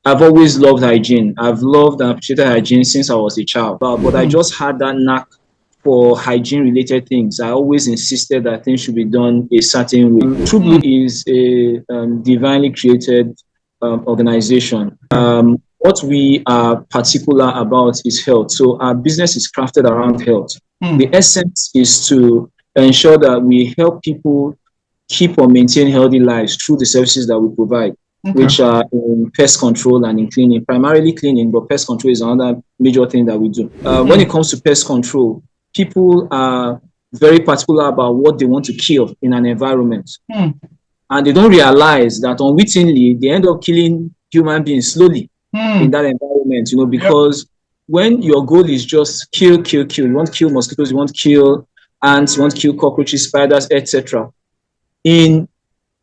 I've always loved hygiene. I've loved and appreciated hygiene since I was a child. But I just had that knack for hygiene related things. I always insisted that things should be done a certain way. Trueblue is a divinely created organization. What we are particular about is health. So our business is crafted around health. The essence is to ensure that we help people keep or maintain healthy lives through the services that we provide, which are in pest control and in cleaning, primarily cleaning, but pest control is another major thing that we do. When it comes to pest control, people are very particular about what they want to kill in an environment. And they don't realize that unwittingly, they end up killing human beings slowly in that environment, because when your goal is just kill, you want to kill mosquitoes, you want to kill ants, you want to kill cockroaches, spiders, etc. In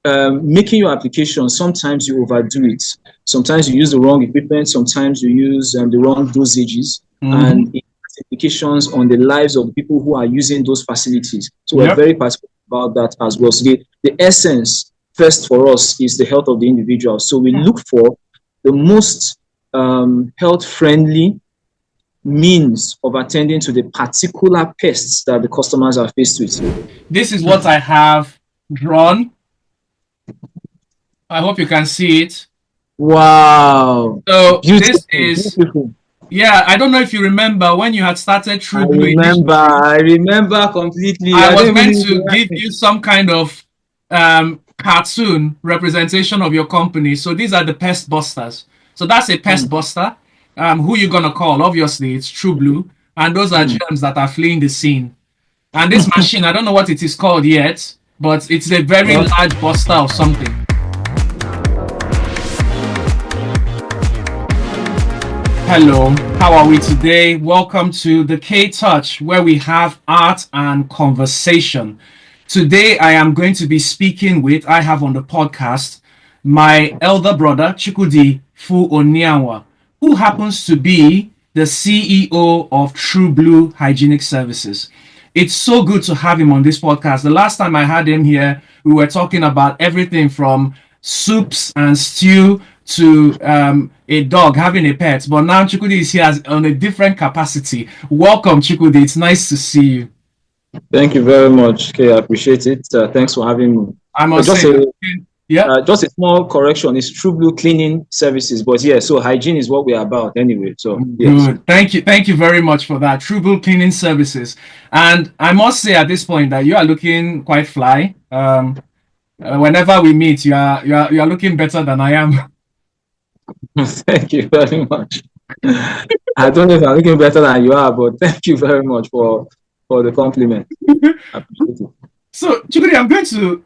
making your application, sometimes you overdo it. Sometimes you use the wrong equipment, sometimes you use the wrong dosages, and it has implications on the lives of the people who are using those facilities. So we're very particular about that as well. So the essence first for us is the health of the individual. So we look for the most health-friendly means of attending to the particular pests that the customers are faced with. This is what I have drawn. I hope you can see it. Wow. So beautiful, this is beautiful. Yeah, I don't know if you remember when you had started Trueblue. I remember completely. I was meant to give you some kind of cartoon representation of your company. So these are the pest busters. So that's a pest buster. Who you gonna call? Obviously, it's Trueblue, and those are germs that are fleeing the scene. And this machine, I don't know what it is called yet, but it's a very large buster of something. Hello, how are we today? Welcome to the K-Touch, where we have art and conversation. Today, I am going to be speaking with, I have on the podcast, my elder brother, Chukwudifu Onianwa, who happens to be the CEO of Trueblue Hygienic Services. It's so good to have him on this podcast. The last time I had him here, we were talking about everything from soups and stew to a dog having a pet. But now Chukwudi is here on a different capacity. Welcome, Chukwudi. It's nice to see you. Thank you very much. Okay, I appreciate it. Thanks for having me. I must say, just a small correction. It's Trueblue Cleaning Services, but so hygiene is what we are about anyway. So yes. Good. Thank you very much for that. Trueblue Cleaning Services, and I must say at this point that you are looking quite fly. Whenever we meet, you are looking better than I am. Thank you very much. I don't know if I'm looking better than you are, but thank you very much for the compliment. I appreciate it. So, Chukwudi, I'm going to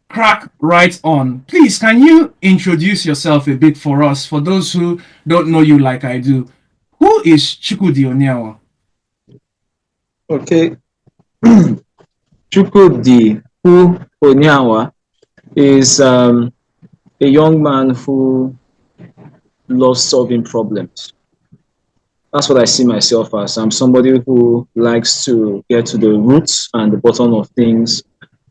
crack right on. Please, can you introduce yourself a bit for us, for those who don't know you like I do? Who is Chukwudifu Onianwa? Okay. Chukwudifu Onianwa is a young man who loves solving problems. That's what I see myself as. I'm somebody who likes to get to the roots and the bottom of things.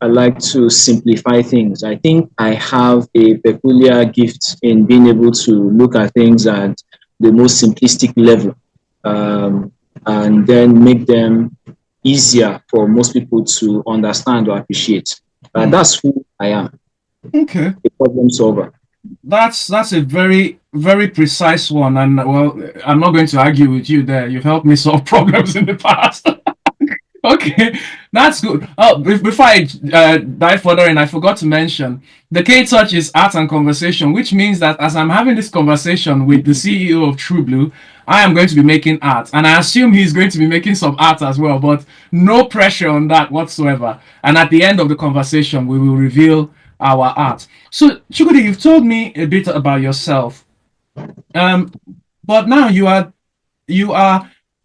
I like to simplify things. I think I have a peculiar gift in being able to look at things at the most simplistic level and then make them easier for most people to understand or appreciate. That's who I am. Okay. A problem solver. That's a very, very precise one. And well, I'm not going to argue with you there. You've helped me solve problems in the past. Okay, that's good. Before I dive further in, I forgot to mention the K-Touch is art and conversation, which means that as I'm having this conversation with the CEO of Trueblue, I am going to be making art, and I assume he's going to be making some art as well, but no pressure on that whatsoever. And at the end of the conversation, we will reveal our art. So, Chukwudi, you've told me a bit about yourself, but now you are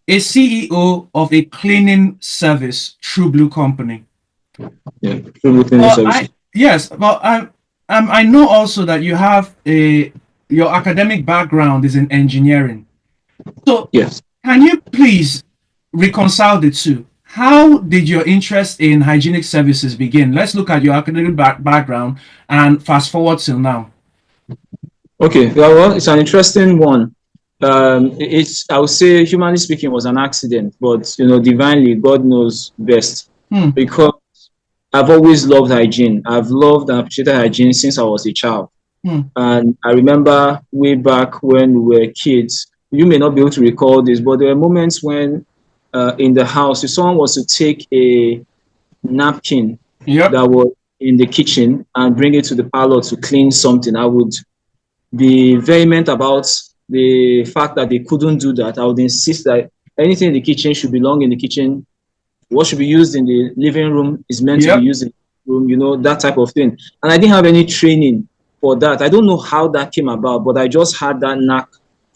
a CEO of a cleaning service, Trueblue company. Yeah, Trueblue Cleaning Services. Yes, but I know also that you have your academic background is in engineering. So yes, can you please reconcile the two? How did your interest in hygienic services begin? Let's look at your academic background and fast forward till now. Okay, well, it's an interesting one. It's, I would say, humanly speaking, was an accident, but divinely, God knows best. Hmm. Because I've always loved hygiene. I've loved and appreciated hygiene since I was a child. Hmm. And I remember way back when we were kids, you may not be able to recall this, but there were moments when in the house, if someone was to take a napkin Yep. that was in the kitchen and bring it to the parlor to clean something, I would be vehement about the fact that they couldn't do that. I would insist that anything in the kitchen should belong in the kitchen. What should be used in the living room is meant to be Yep. used in the room, that type of thing. And I didn't have any training for that. I don't know how that came about, but I just had that knack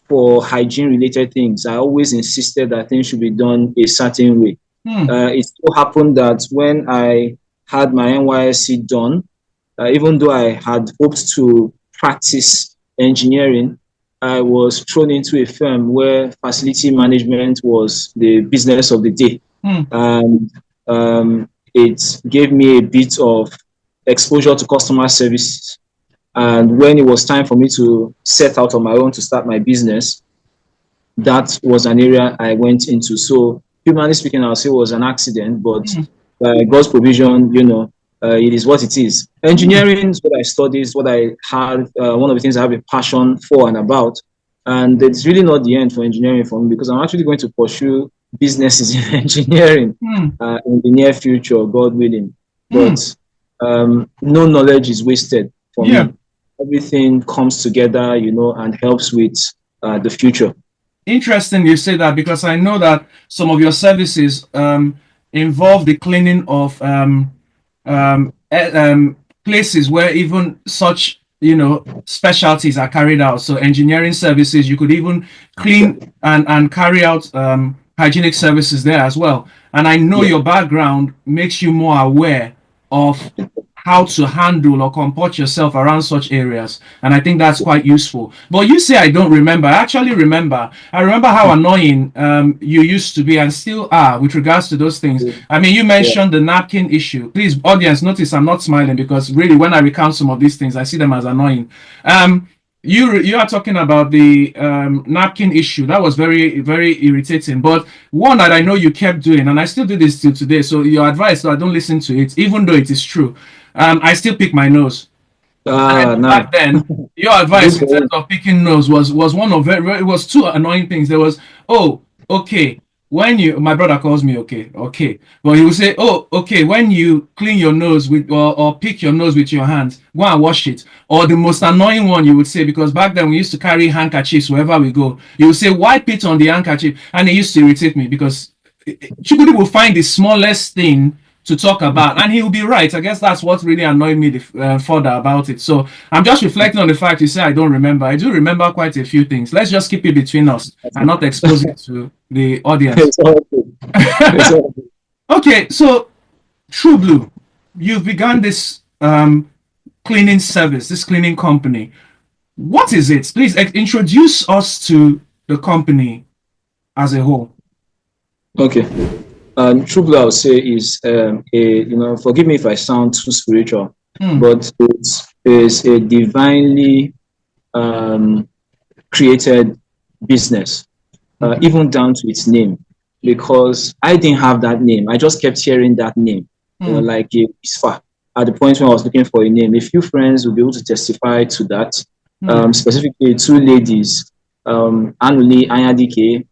for hygiene related things. I always insisted that things should be done a certain way. Hmm. It so happened that when I had my NYSC done, even though I had hoped to practice engineering, I was thrown into a firm where facility management was the business of the day. Hmm. And it gave me a bit of exposure to customer service. And when it was time for me to set out on my own to start my business, that was an area I went into. So, humanly speaking, I'll say it was an accident, but Hmm. God's provision, it is what it is. Engineering is what I studied, is what I had, one of the things I have a passion for and about. And it's really not the end for engineering for me, because I'm actually going to pursue businesses in engineering Hmm. in the near future, God willing. Hmm. But no knowledge is wasted for Yeah. me. Everything comes together, and helps with the future. Interesting you say that, because I know that some of your services involve the cleaning of places where even such specialties are carried out. So engineering services, you could even clean and carry out hygienic services there as well. And I know Yeah. your background makes you more aware of how to handle or comport yourself around such areas, and I think that's quite useful. But you say I don't remember. I actually remember. I remember how annoying you used to be and still are with regards to those things. I mean, you Yeah. mentioned the napkin issue. Please, audience, notice I'm not smiling, because really when I recount some of these things I see them as annoying. You are talking about the napkin issue. That was very, very irritating. But one that I know you kept doing, and I still do this till today. So your advice, so I don't listen to it, even though it is true. I still pick my nose. And I know Nice. back then, your Good advice in for terms you. of picking nose was one of it was two annoying things. There was, oh, okay, when you, my brother calls me okay, okay, but he will say, oh, okay, when you clean your nose with or pick your nose with your hands, go and wash it. Or the most annoying one you would say, because back then we used to carry handkerchiefs wherever we go. You would say, wipe it on the handkerchief, and it used to irritate me, because Chukwudi will find the smallest thing to talk about, and he'll be right. I guess that's what really annoyed me further about it. So I'm just reflecting on the fact you say I don't remember. I do remember quite a few things. Let's just keep it between us and not expose it to the audience. It's all good. It's all good. Okay, so Trueblue, you've begun this cleaning service, this cleaning company. What is it? Please introduce us to the company as a whole. Okay. Trueblue, I would say, is forgive me if I sound too spiritual, Hmm. but it is a divinely created business, even down to its name, because I didn't have that name. I just kept hearing that name, Hmm. like a ISFA. At the point when I was looking for a name, a few friends will be able to testify to that. Hmm. Specifically, two ladies, Anuli Anyadike,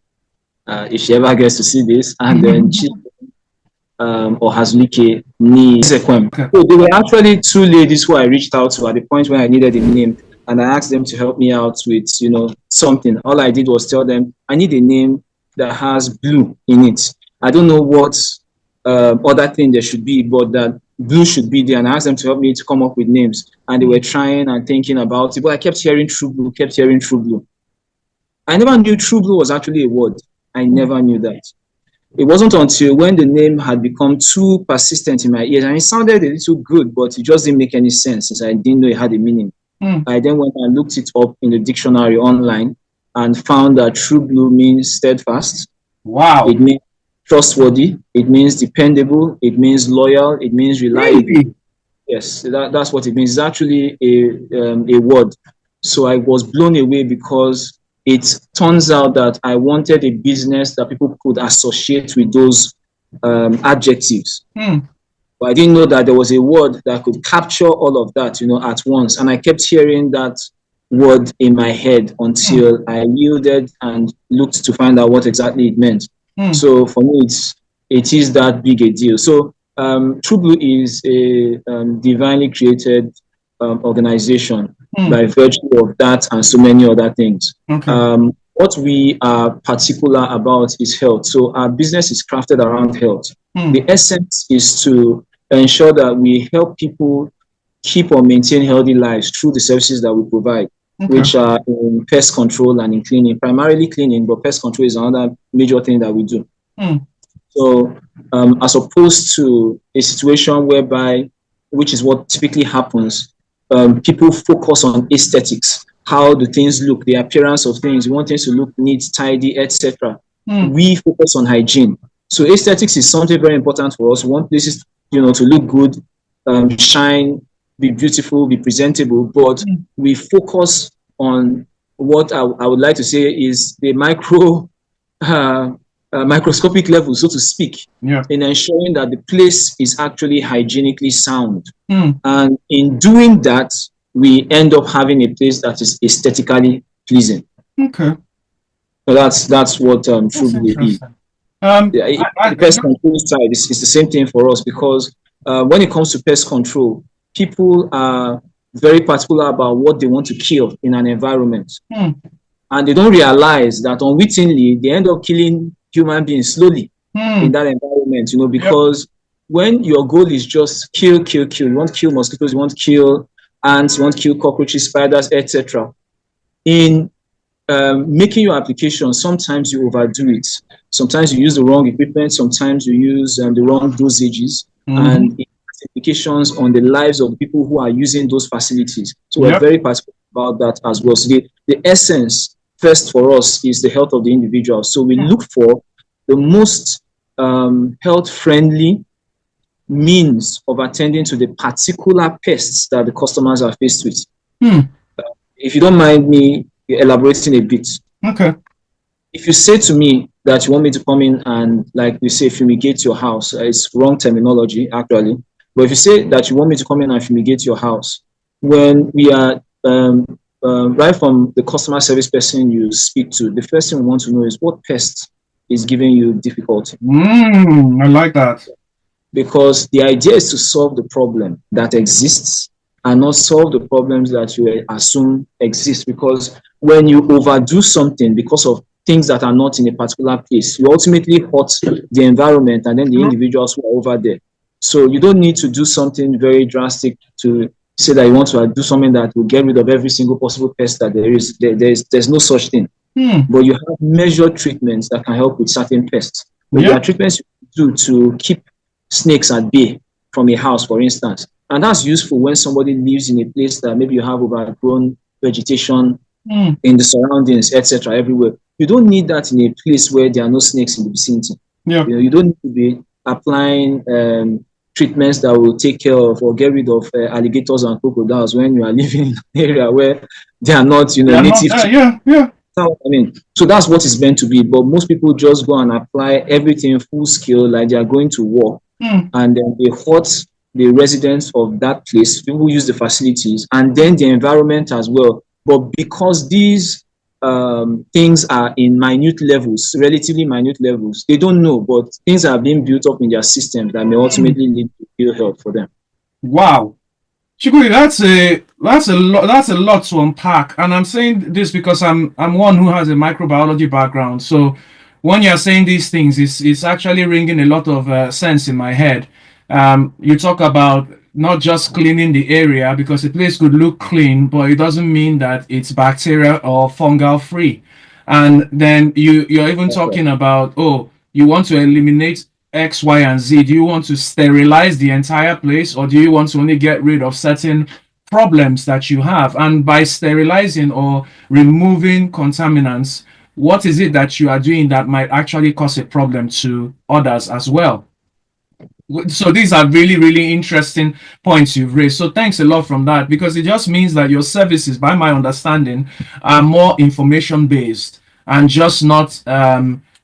if she ever gets to see this, and then or Hazlike Ni Sekwem. Okay. So there were actually two ladies who I reached out to at the point when I needed a name, and I asked them to help me out with something. All I did was tell them I need a name that has blue in it. I don't know what other thing there should be, but that blue should be there. And I asked them to help me to come up with names, and they were trying and thinking about it. But I kept hearing Trueblue, kept hearing Trueblue. I never knew Trueblue was actually a word. I never knew that. It wasn't until when the name had become too persistent in my ears, and it sounded a little good, but it just didn't make any sense since I didn't know it had a meaning. Hmm. I then went and looked it up in the dictionary online and found that Trueblue means steadfast. Wow. It means trustworthy. It means dependable. It means loyal. It means reliable. Really? Yes, that's what it means. It's actually a word. So I was blown away because it turns out that I wanted a business that people could associate with those adjectives. But I didn't know that there was a word that could capture all of that, at once. And I kept hearing that word in my head until I yielded and looked to find out what exactly it meant. So for me, it is that big a deal. So Trueblue is a divinely created organization by virtue of that and so many other things. Okay. What we are particular about is health. So our business is crafted around health. The essence is to ensure that we help people keep or maintain healthy lives through the services that we provide, which are in pest control and in cleaning, primarily cleaning, but pest control is another major thing that we do. So as opposed to a situation whereby, which is what typically happens, people focus on aesthetics. How do things look, the appearance of things? You want things to look neat, tidy, etc. We focus on hygiene. So aesthetics is something very important for us. We want places, to look good, shine, be beautiful, be presentable. But we focus on what I would like to say is the microscopic level, so to speak, in ensuring that the place is actually hygienically sound. And in doing that, we end up having a place that is aesthetically pleasing. Okay. So that's what Trueblue is. The pest control side is the same thing for us, because when it comes to pest control, people are very particular about what they want to kill in an environment. And they don't realize that unwittingly, they end up killing human beings slowly in that environment, because when your goal is just kill, you want to kill mosquitoes, you want to kill ants, you want to kill cockroaches, spiders, etc. In making your application, sometimes you overdo it. Sometimes you use the wrong equipment, sometimes you use the wrong dosages, and it has implications on the lives of the people who are using those facilities. So we're very particular about that as well. So the essence first for us is the health of the individual. So we look for the most health-friendly means of attending to the particular pests that the customers are faced with. If you don't mind me elaborating a bit. Okay. If you say to me that you want me to come in and, like you say, fumigate your house, it's wrong terminology, actually. But if you say that you want me to come in and fumigate your house, when we are right from the customer service person you speak to, the first thing we want to know is what pest is giving you difficulty. I like that. Because the idea is to solve the problem that exists and not solve the problems that you assume exist. Because when you overdo something because of things that are not in a particular place, you ultimately hurt the environment and then the individuals who are over there. So you don't need to do something very drastic to say that you want to do something that will get rid of every single possible pest that there is. There's no such thing. But you have measured treatments that can help with certain pests. But there are treatments you do to keep snakes at bay from a house, for instance. And that's useful when somebody lives in a place that maybe you have overgrown vegetation in the surroundings, etc., everywhere. You don't need that in a place where there are no snakes in the vicinity. You don't need to be applying treatments that will take care of or get rid of alligators and crocodiles when you are living in an area where they are not, native. I mean, so that's what it's meant to be. But most people just go and apply everything full scale, like they are going to war, and then they hurt the residents of that place, people who use the facilities, and then the environment as well. But because these things are in minute levels, relatively minute levels, they don't know, but things are being built up in their systems that may ultimately lead to ill health for them. Wow. Chikuri, that's a lot to unpack, and I'm saying this because I'm one who has a microbiology background. So when you're saying these things, it's actually ringing a lot of sense in my head. You talk about not just cleaning the area, because a place could look clean, but it doesn't mean that it's bacteria or fungal free. And then you're even talking about, oh, you want to eliminate X, Y, and Z. Do you want to sterilize the entire place, or do you want to only get rid of certain problems that you have? And by sterilizing or removing contaminants, what is it that you are doing that might actually cause a problem to others as well? So these are really, really interesting points you've raised. So thanks a lot from that, because it just means that your services, by my understanding, are more information based and just not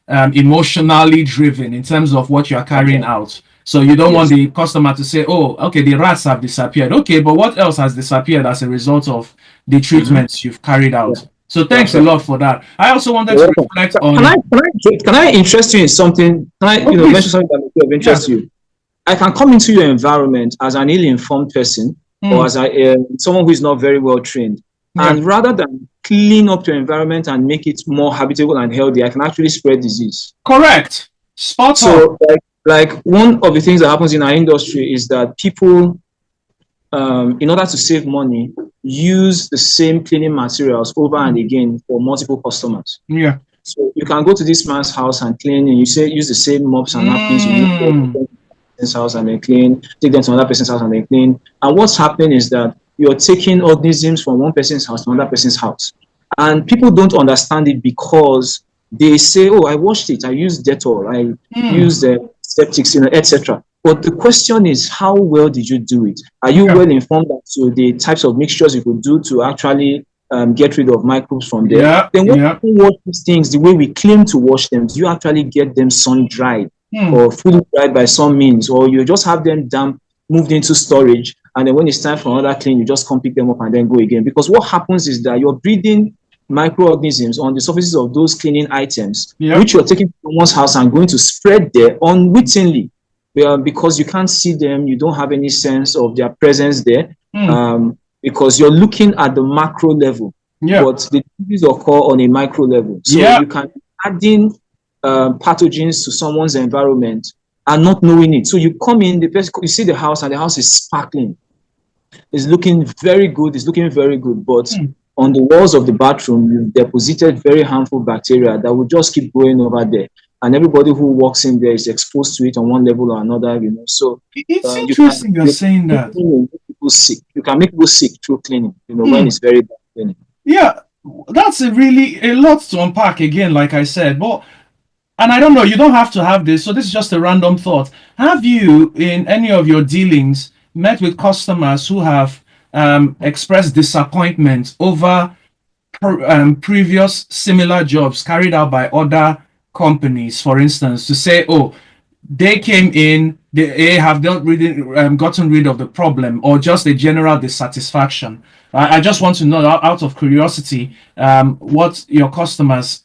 emotionally driven in terms of what you are carrying out. So you don't want Yes. the customer to say, "Oh, okay, the rats have disappeared." Okay, but what else has disappeared as a result of the Mm-hmm. treatments you've carried Yeah, out? So that's thanks a right. lot for that. I also wanted You're to welcome. reflect Can I on. can I can I interest you in something? Can I Oh, mention please. something that may be of Yeah. interest to you? I can come into your environment as an ill-informed person or Mm, as someone who is not very well trained, yeah. and rather than clean up your environment and make it more habitable and healthy, I can actually spread disease. Correct. Spot on. So, like one of the things that happens in our industry is that people, in order to save money, use the same cleaning materials over and again for multiple customers. Yeah. So you can go to this man's house and clean, and you say use the same mops and napkins you use for Mm, person's house and then clean, take them to another person's house and then clean. And what's happening is that you're taking organisms from one person's house to another person's house. And people don't understand it because they say, oh, I washed it, I used Dettol, I mm, used the septics, etc. But the question is, how well did you do it? Are you yeah. well informed as to the types of mixtures you could do to actually get rid of microbes from there? Yeah. Then when Yeah. you wash these things the way we claim to wash them, do you actually get them sun dried Mm, or fully dried by some means, or you just have them damp, moved into storage, and then when it's time for another clean, you just come pick them up and then go again? Because what happens is that you're breeding microorganisms on the surfaces of those cleaning items, yeah. which you're taking to someone's house and going to spread there unwittingly. Because you can't see them, you don't have any sense of their presence there, Mm, because you're looking at the macro level, yeah. but the diseases occur on a micro level. So Yeah. you can add in pathogens to someone's environment and not knowing it. So you come in, you see the house, and the house is sparkling. It's looking very good. It's looking very good, but Mm. on the walls of the bathroom, you've deposited very harmful bacteria that will just keep going over there. And everybody who walks in there is exposed to it on one level or another, So It's you can interesting you're saying that. make people sick. You can make people sick through cleaning, when Mm, it's very bad cleaning. yeah. That's a lot to unpack again, like I said. But and I don't know, you don't have to have this. So this is just a random thought. Have you, in any of your dealings, met with customers who have expressed disappointment over previous similar jobs carried out by other companies, for instance, to say, oh, they came in, they have not really gotten rid of the problem, or just a general dissatisfaction? I just want to know, out of curiosity, what your customers,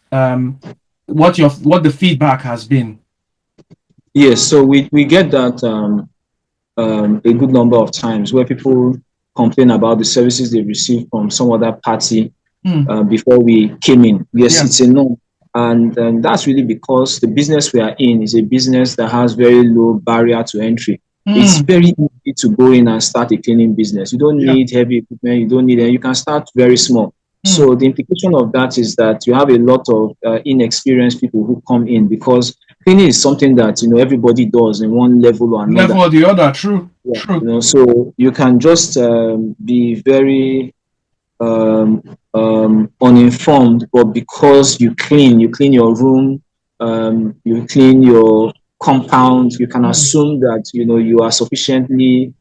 what the feedback has been. Yes, so we get that a good number of times where people complain about the services they received from some other party Mm, before we came in. Yes, yeah. it's a no. And that's really because the business we are in is a business that has very low barrier to entry. It's Mm, very easy to go in and start a cleaning business. You don't yeah. need heavy equipment. You don't need it. You can start very small. Mm. So the implication of that is that you have a lot of inexperienced people who come in, because cleaning is something that everybody does in one level or Level another. or the other. True. Yeah, True. so you can just be very um, uninformed, but because you clean your room, you clean your compound, you can Mm. assume that you are sufficiently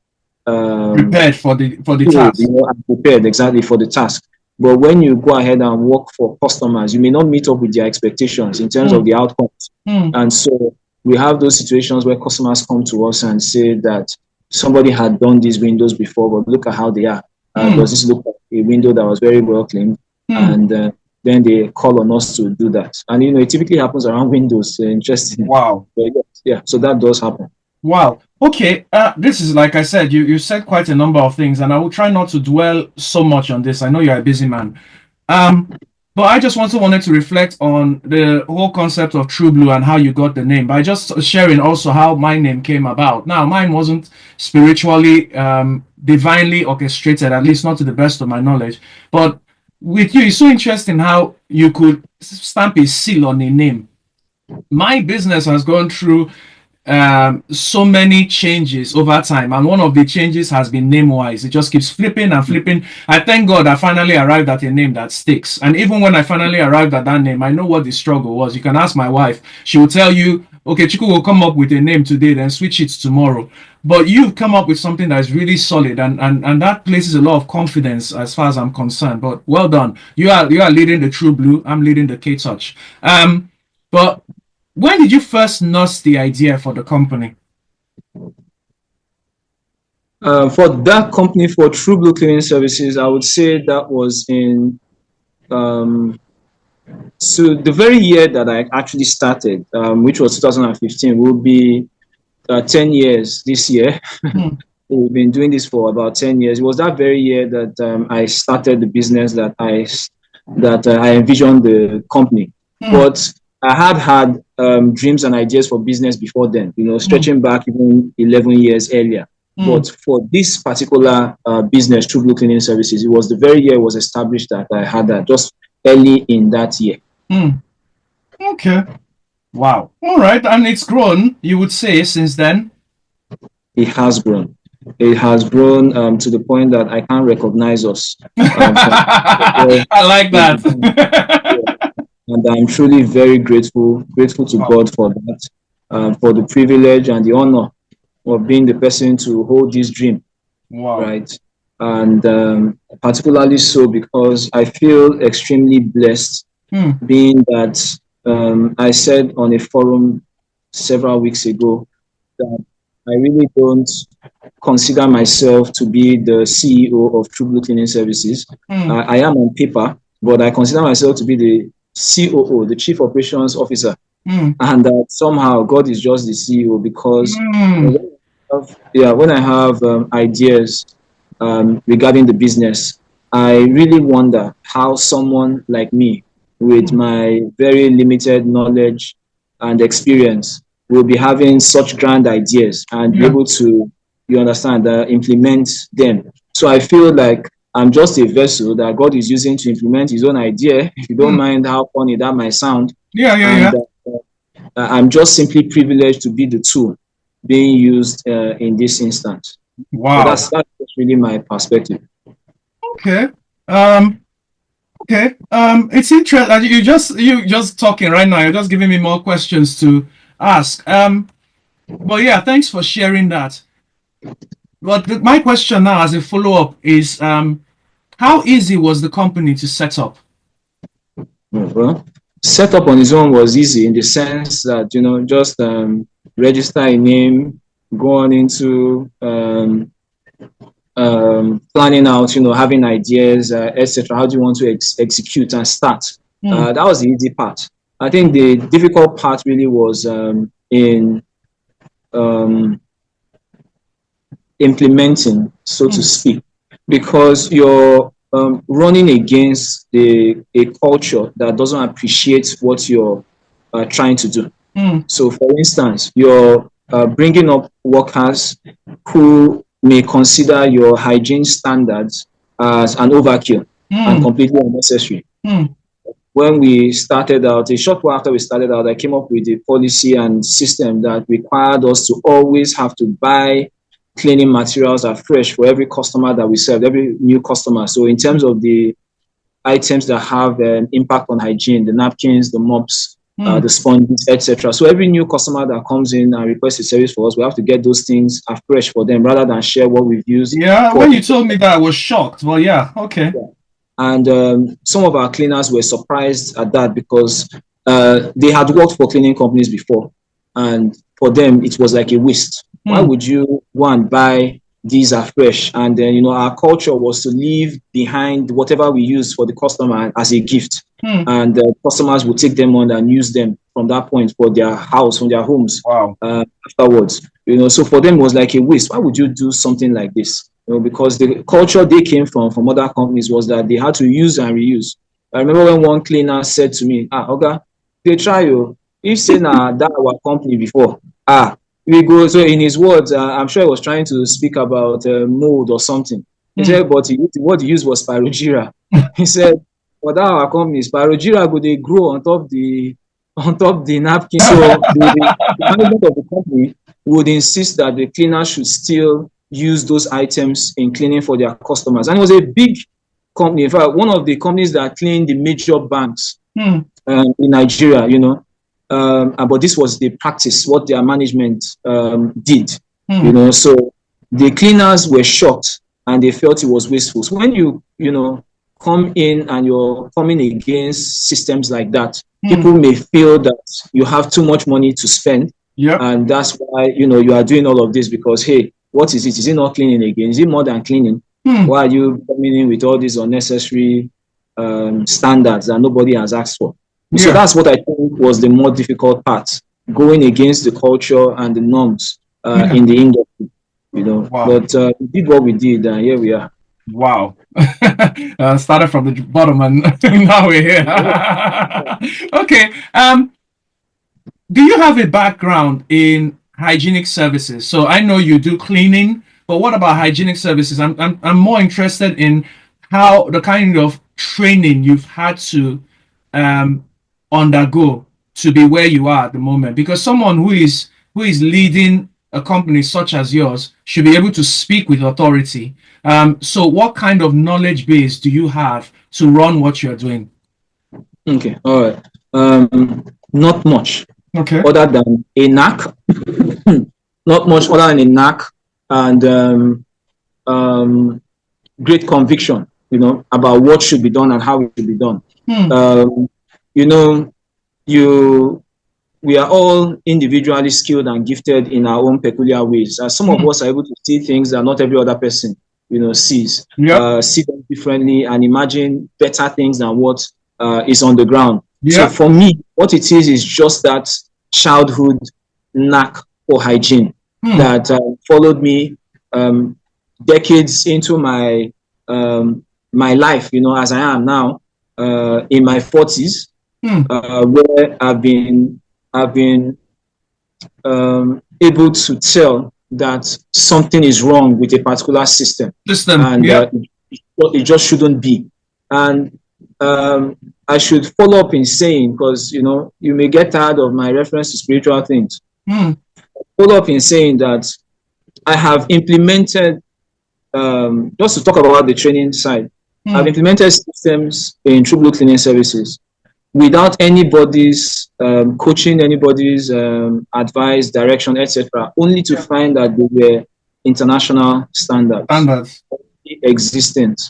um, Prepared for the skilled, task. and prepared exactly for the task. But when you go ahead and work for customers, you may not meet up with their expectations in terms of Mm, the outcomes. mm, And so we have those situations where customers come to us and say that somebody had done these windows before, but look at how they are. Does mm, this look like a window that was very well cleaned? mm. And then they call on us to do that. And it typically happens around windows. Interesting. Wow. But yeah, so that does happen. Wow. Okay. This is, like I said, you said quite a number of things, and I will try not to dwell so much on this. I know you're a busy man. Um, but I just also wanted to reflect on the whole concept of Trueblue and how you got the name. By just sharing also how my name came about. Now, mine wasn't spiritually, divinely orchestrated, at least not to the best of my knowledge. But with you, it's so interesting how you could stamp a seal on a name. My business has gone through so many changes over time, and one of the changes has been name wise. It just keeps flipping and flipping. I thank God I finally arrived at a name that sticks, and even when I finally arrived at that name, I know what the struggle was. You can ask my wife, she will tell you okay, Chiku will come up with a name today, then switch it tomorrow. But you've come up with something that is really solid, and that places a lot of confidence as far as I'm concerned. But well done. You are leading the Trueblue. I'm leading the K-Touch. But when did you first nurse the idea for the company? For that company, for Trueblue Cleaning Services, I would say that was in so the very year that I actually started, which was 2015, will be 10 years this year. We've been doing this for about 10 years. It was that very year that I started the business, that I envisioned the company. But I had dreams and ideas for business before then, stretching back even 11 years earlier. But for this particular business, Trueblue Cleaning Services, it was the very year it was established that I had that, just early in that year. Okay. Wow. All right. And it's grown, you would say, since then? It has grown. It has grown to the point that I can't recognize us. I like that. And I'm truly very grateful to God for that, for the privilege and the honor of being the person to hold this dream. Wow. Right. And particularly so because I feel extremely blessed, being that I said on a forum several weeks ago that I really don't consider myself to be the CEO of Trueblue Cleaning Services. I am on paper, but I consider myself to be the COO, the Chief Operations Officer. And that somehow God is just the CEO because when I have ideas regarding the business, I really wonder how someone like me, with my very limited knowledge and experience, will be having such grand ideas and be able to, implement them. So I feel like I'm just a vessel that God is using to implement his own idea, if you don't mind how funny that might sound. I'm just simply privileged to be the tool being used in this instance. Wow. So that's really my perspective. Okay. It's interesting. You just talking right now. You're just giving me more questions to ask. But yeah, thanks for sharing that. But my question now, as a follow-up, is how easy was the company to set up? Well, set up on its own was easy in the sense that just register a name, go on into planning out, having ideas, etc. How do you want to execute and start? That was the easy part. I think the difficult part really was in implementing, so to speak, because you're running against a culture that doesn't appreciate what you're trying to do. So, for instance, you're bringing up workers who may consider your hygiene standards as an overkill and completely unnecessary. When we started out, a short while after we started out, I came up with a policy and system that required us to always have to buy cleaning materials afresh for every customer that we serve, every new customer. So in terms of the items that have an impact on hygiene, the napkins, the mops, the sponges, etc. So every new customer that comes in and requests a service for us, we have to get those things afresh for them rather than share what we've used. Yeah, when you told me that, I was shocked. Well, yeah, okay. Yeah. And some of our cleaners were surprised at that because they had worked for cleaning companies before. And for them, it was like a waste. Why would you go and buy these afresh? And then, our culture was to leave behind whatever we use for the customer as a gift. And the customers would take them on and use them from that point for their house, from their homes. Wow. Afterwards. So for them, it was like a waste. Why would you do something like this? Because the culture they came from other companies was that they had to use and reuse. I remember when one cleaner said to me, Oga, they try you. If say that our company before, we go. So in his words, I'm sure he was trying to speak about mold or something. He said, but what he used was Spirogyra. He said, for that our company, Spirogyra go they grow on top the napkin. So the management of the company would insist that the cleaner should still use those items in cleaning for their customers. And it was a big company. In fact, one of the companies that clean the major banks in Nigeria, but this was the practice, what their management did. Hmm. So the cleaners were shocked and they felt it was wasteful. So when you come in and you're coming against systems like that, people may feel that you have too much money to spend. Yep. And that's why, you are doing all of this because, hey, what is it? Is it not cleaning again? Is it more than cleaning? Why are you coming in with all these unnecessary standards that nobody has asked for? Yeah. So that's what I think was the more difficult part, going against the culture and the norms in the industry, Wow. But we did what we did, and here we are. Wow. Started from the bottom and now we're here. Okay. Do you have a background in hygienic services? So I know you do cleaning, but what about hygienic services? I'm more interested in how the kind of training you've had to undergo to be where you are at the moment. Because someone who is leading a company such as yours should be able to speak with authority. So what kind of knowledge base do you have to run what you're doing? Okay, all right. Not much. Okay. Other than a knack, not much other than a knack and great conviction, about what should be done and how it should be done. We are all individually skilled and gifted in our own peculiar ways. Some of us are able to see things that not every other person, sees. Yep. See them differently and imagine better things than what is on the ground. Yep. So for me, what it is just that childhood knack for hygiene that followed me decades into my life, as I am now in my 40s, where I've been able to tell that something is wrong with a particular system. And it just shouldn't be. And I should follow up in saying, because you may get tired of my reference to spiritual things. Follow up in saying that I have implemented, just to talk about the training side, I've implemented systems in Trueblue cleaning services without anybody's coaching, anybody's advice, direction, etc., only to find that they were international standards existent.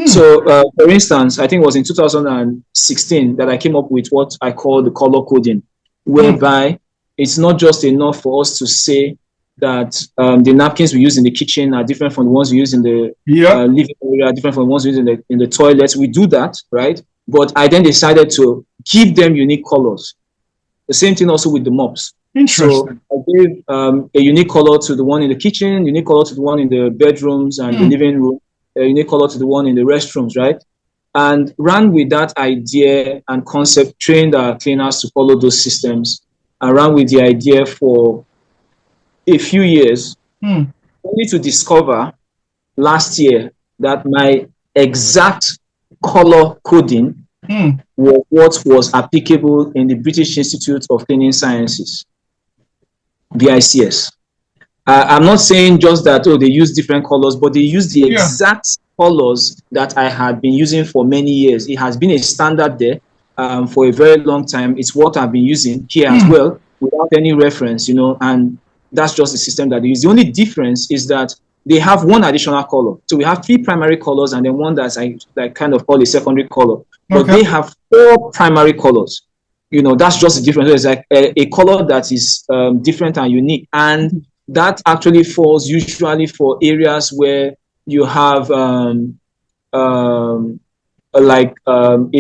So, for instance, I think it was in 2016 that I came up with what I call the color coding, whereby it's not just enough for us to say that the napkins we use in the kitchen are different from the ones we use in the living area, different from the ones we use in the toilets. We do that, right? But I then decided to give them unique colors. The same thing also with the mops. So I gave a unique color to the one in the kitchen, unique color to the one in the bedrooms and the living room, a unique color to the one in the restrooms, right? And ran with that idea and concept, trained our cleaners to follow those systems, and ran with the idea for a few years, only to discover last year that my exact color coding was what was applicable in the British Institute of Cleaning Sciences, BICS. I'm not saying just that, they use different colors, but they use the exact colors that I had been using for many years. It has been a standard there for a very long time. It's what I've been using here as well, without any reference, and that's just the system that they use. The only difference is that they have one additional color. So we have 3 primary colors and then one that's I kind of call a secondary color. But they have 4 primary colors. That's just the difference. It's like a color that is different and unique. And that actually falls usually for areas where you have a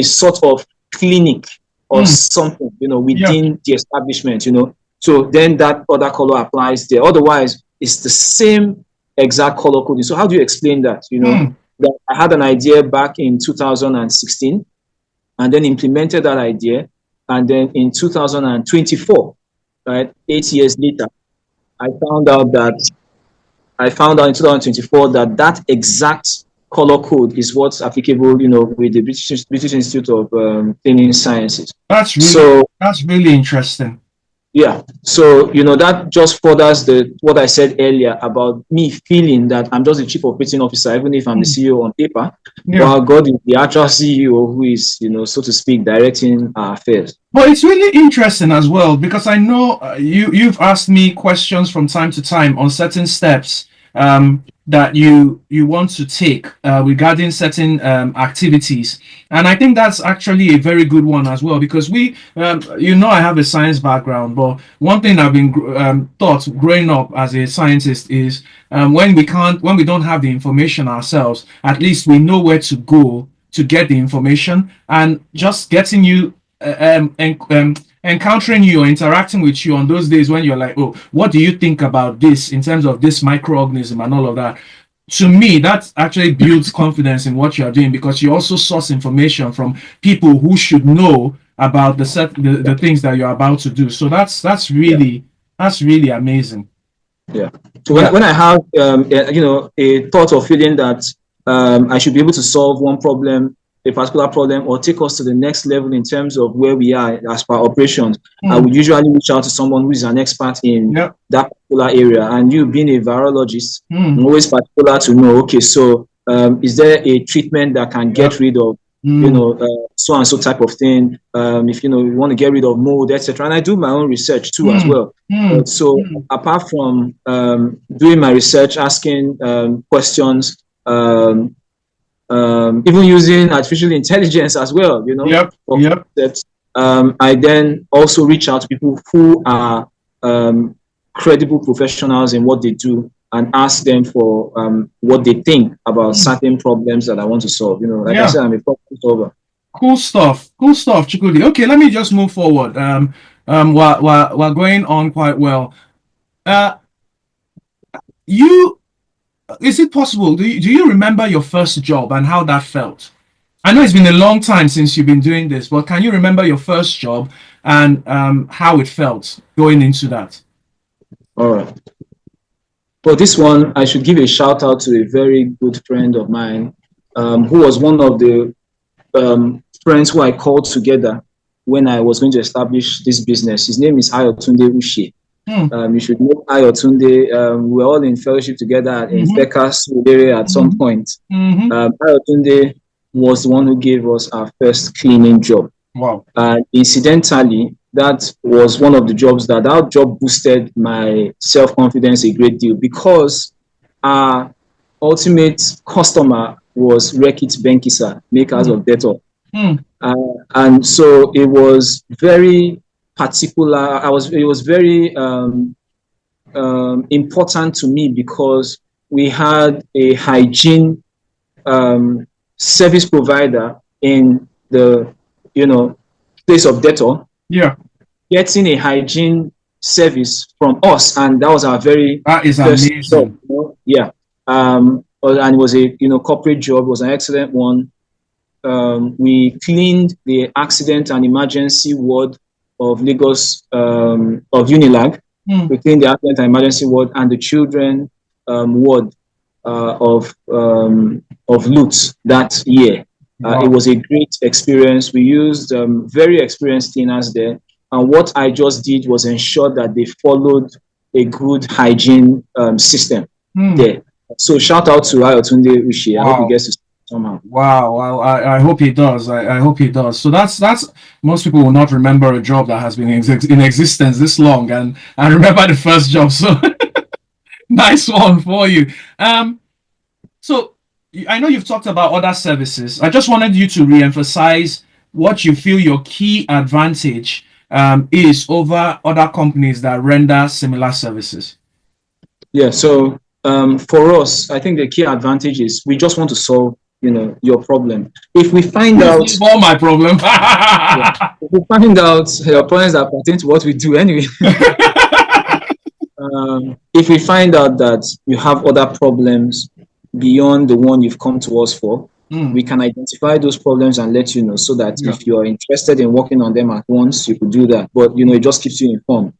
sort of clinic or something, within the establishment, So then that other color applies there. Otherwise, it's the same exact color coding. So how do you explain that? That I had an idea back in 2016 and then implemented that idea. And then in 2024, right, 8 years later, I found out in 2024 that exact color code is what's applicable, with the British Institute of Cleaning Sciences. That's really interesting. Yeah. So, that just furthers what I said earlier about me feeling that I'm just the chief operating officer, even if I'm the CEO on paper, Yeah. while God is the actual CEO who is, so to speak, directing our affairs. But it's really interesting as well because I know you've asked me questions from time to time on certain steps that you want to take regarding certain activities, and I think that's actually a very good one as well because I have a science background, but one thing I've been taught growing up as a scientist is when we don't have the information ourselves, at least we know where to go to get the information, and just getting you encountering you or interacting with you on those days when you're like, oh, what do you think about this in terms of this microorganism and all of that? To me, that actually builds confidence in what you're doing because you also source information from people who should know about the things that you're about to do. So that's really amazing. Yeah. So Yeah. when I have a thought or feeling that I should be able to solve a particular problem, or take us to the next level in terms of where we are as per operations, I would usually reach out to someone who is an expert in that particular area. And you being a virologist, I'm always particular to know, okay, so is there a treatment that can get rid of so and so type of thing, if you want to get rid of mold, etc. And I do my own research too as well. So apart from doing my research, asking questions, even using artificial intelligence as well, I then also reach out to people who are credible professionals in what they do and ask them for what they think about certain problems that I want to solve. I said, I'm a problem solver. Cool stuff, Chukwudi. Okay, let me just move forward. We're going on quite well. Is it possible? Do you remember your first job and how that felt? I know it's been a long time since you've been doing this, but can you remember your first job and how it felt going into that? All right. For this one, I should give a shout out to a very good friend of mine, who was one of the friends who I called together when I was going to establish this business. His name is Ayotunde Uche. You should know Ayotunde. We were all in fellowship together in Fekas area at some point. Ayotunde was the one who gave us our first cleaning job. Wow. Incidentally, that was one of the jobs that job boosted my self-confidence a great deal because our ultimate customer was Rekit Benkisa, makers of Dettol. And so it was very particular. It was very important to me because we had a hygiene service provider in the place of Dettol. Yeah. Getting a hygiene service from us, and that was our very first amazing job, yeah. And it was a corporate job. It was an excellent one. We cleaned the accident and emergency ward of Lagos, of Unilag. We cleaned the accident and emergency ward and the children ward of Lutz that year. It was a great experience. We used very experienced cleaners there. And what I just did was ensure that they followed a good hygiene system there. So shout out to Ayotunde Uche. Wow. I hope he gets to somehow. Wow. I hope he does. I hope he does. So that's most people will not remember a job that has been in existence this long and remember the first job. So nice one for you. So I know you've talked about other services. I just wanted you to re-emphasize what you feel your key advantage is over other companies that render similar services. Yeah, so for us, I think the key advantage is we just want to solve, your problem. If we find out all my problem, if we find out your problems that pertain to what we do anyway. If we find out that you have other problems beyond the one you've come to us for, we can identify those problems and let you know, so that if you are interested in working on them at once, you could do that. But it just keeps you informed.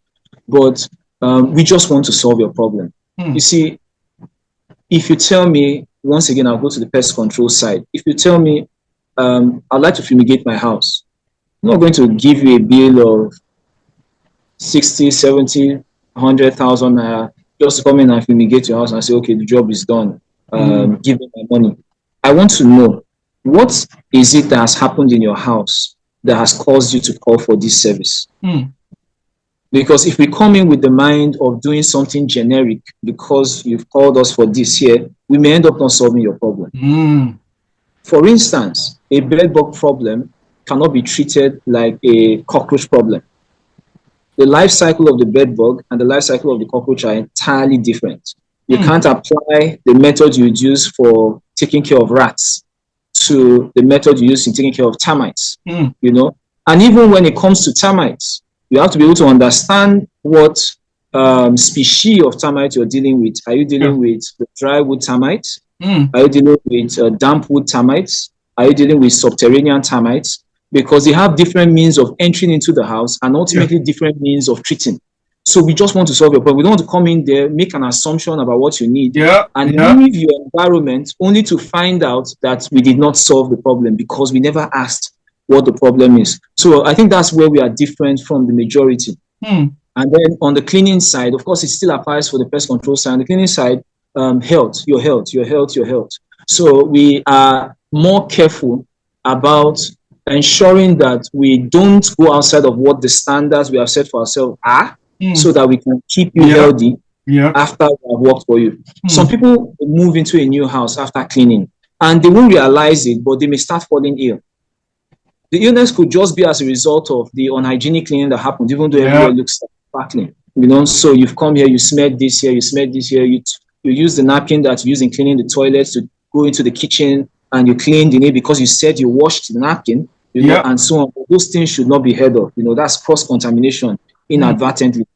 But we just want to solve your problem. You see, if you tell me, once again, I'll go to the pest control side. If you tell me, I'd like to fumigate my house, I'm not going to give you a bill of 60, 70, 100,000 naira just to come in and fumigate your house and say, okay, the job is done. Give me my money. I want to know, what is it that has happened in your house that has caused you to call for this service? Because if we come in with the mind of doing something generic because you've called us for this here, we may end up not solving your problem. For instance, a bedbug problem cannot be treated like a cockroach problem. The life cycle of the bedbug and the life cycle of the cockroach are entirely different. You can't apply the method you use for taking care of rats to the method you use in taking care of termites, you know. And even when it comes to termites, you have to be able to understand what species of termite you're dealing with. Are you dealing with the dry wood termites? Are you dealing with damp wood termites? Are you dealing with subterranean termites? Because they have different means of entering into the house and ultimately different means of treating. So we just want to solve your problem. We don't want to come in there, make an assumption about what you need, and leave your environment only to find out that we did not solve the problem because we never asked what the problem is. So I think that's where we are different from the majority. And then on the cleaning side, of course, it still applies for the pest control side. On the cleaning side, health, your health, your health, your health. So we are more careful about ensuring that we don't go outside of what the standards we have set for ourselves are, so that we can keep you healthy after we have worked for you. Some people move into a new house after cleaning and they won't realize it, but they may start falling ill. The illness could just be as a result of the unhygienic cleaning that happened, even though everywhere looks sparkling. You know, so you've come here, you smelled this here, you smelled this here, you use the napkin that you use in cleaning the toilets to go into the kitchen and you cleaned in it because you said you washed the napkin, you know, and so on. Those things should not be heard of. You know, that's cross-contamination inadvertently.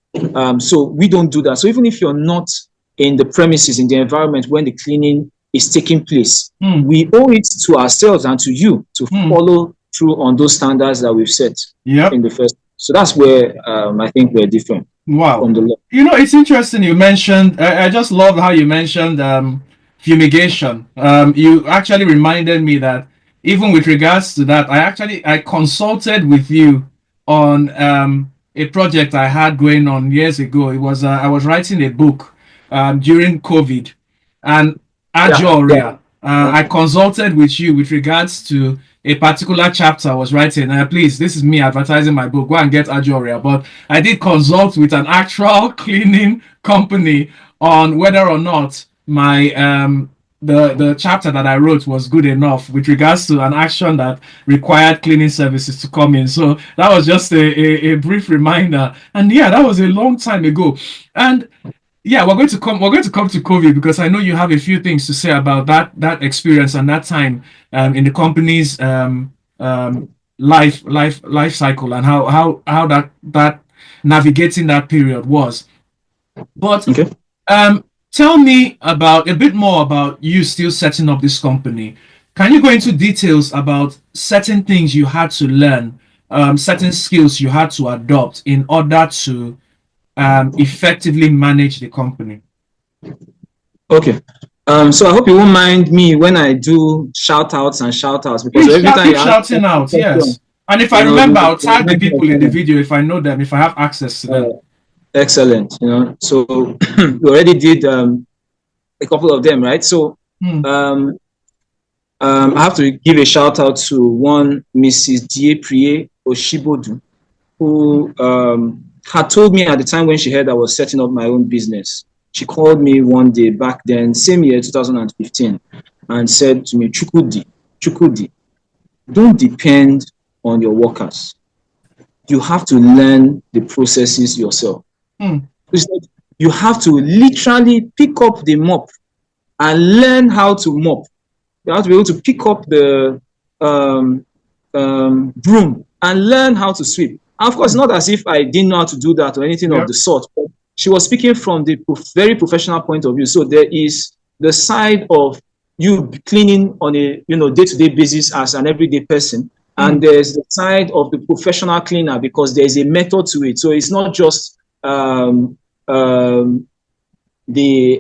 So we don't do that. So even if you're not in the premises, in the environment when the cleaning is taking place, we owe it to ourselves and to you to follow through on those standards that we've set in the first. So that's where I think we're different. Wow. From the law. You know, it's interesting you mentioned, I just love how you mentioned fumigation. You actually reminded me that even with regards to that, I consulted with you on a project I had going on years ago. It was I was writing a book during COVID, and Ajoria. I consulted with you with regards to a particular chapter I was writing. Please, this is me advertising my book. Go and get Ajoria. But I did consult with an actual cleaning company on whether or not my the chapter that I wrote was good enough with regards to an action that required cleaning services to come in. So that was just a brief reminder. And yeah, that was a long time ago. And yeah, we're going to come to COVID because I know you have a few things to say about that experience and that time in the company's life cycle and how that navigating that period was. But tell me about a bit more about you still setting up this company. Can you go into details about certain things you had to learn, certain skills you had to adopt in order to effectively manage the company? Okay. So I hope you won't mind me when I do shout outs because please every time keep shouting out, yes. And if I remember, I'll tag the people in the video if I know them, if I have access to them. Excellent. You know, so we already did a couple of them, right? So I have to give a shout out to one Mrs. Dieprie Oshibodu, who had told me at the time when she heard I was setting up my own business. She called me one day back then, same year, 2015, and said to me, Chukwudi, don't depend on your workers. You have to learn the processes yourself. You have to literally pick up the mop and learn how to mop. You have to be able to pick up the broom and learn how to sweep. And of course, not as if I didn't know how to do that or anything of the sort, but she was speaking from the very professional point of view. So there is the side of you cleaning on a day-to-day basis as an everyday person, and there's the side of the professional cleaner because there's a method to it. So it's not just the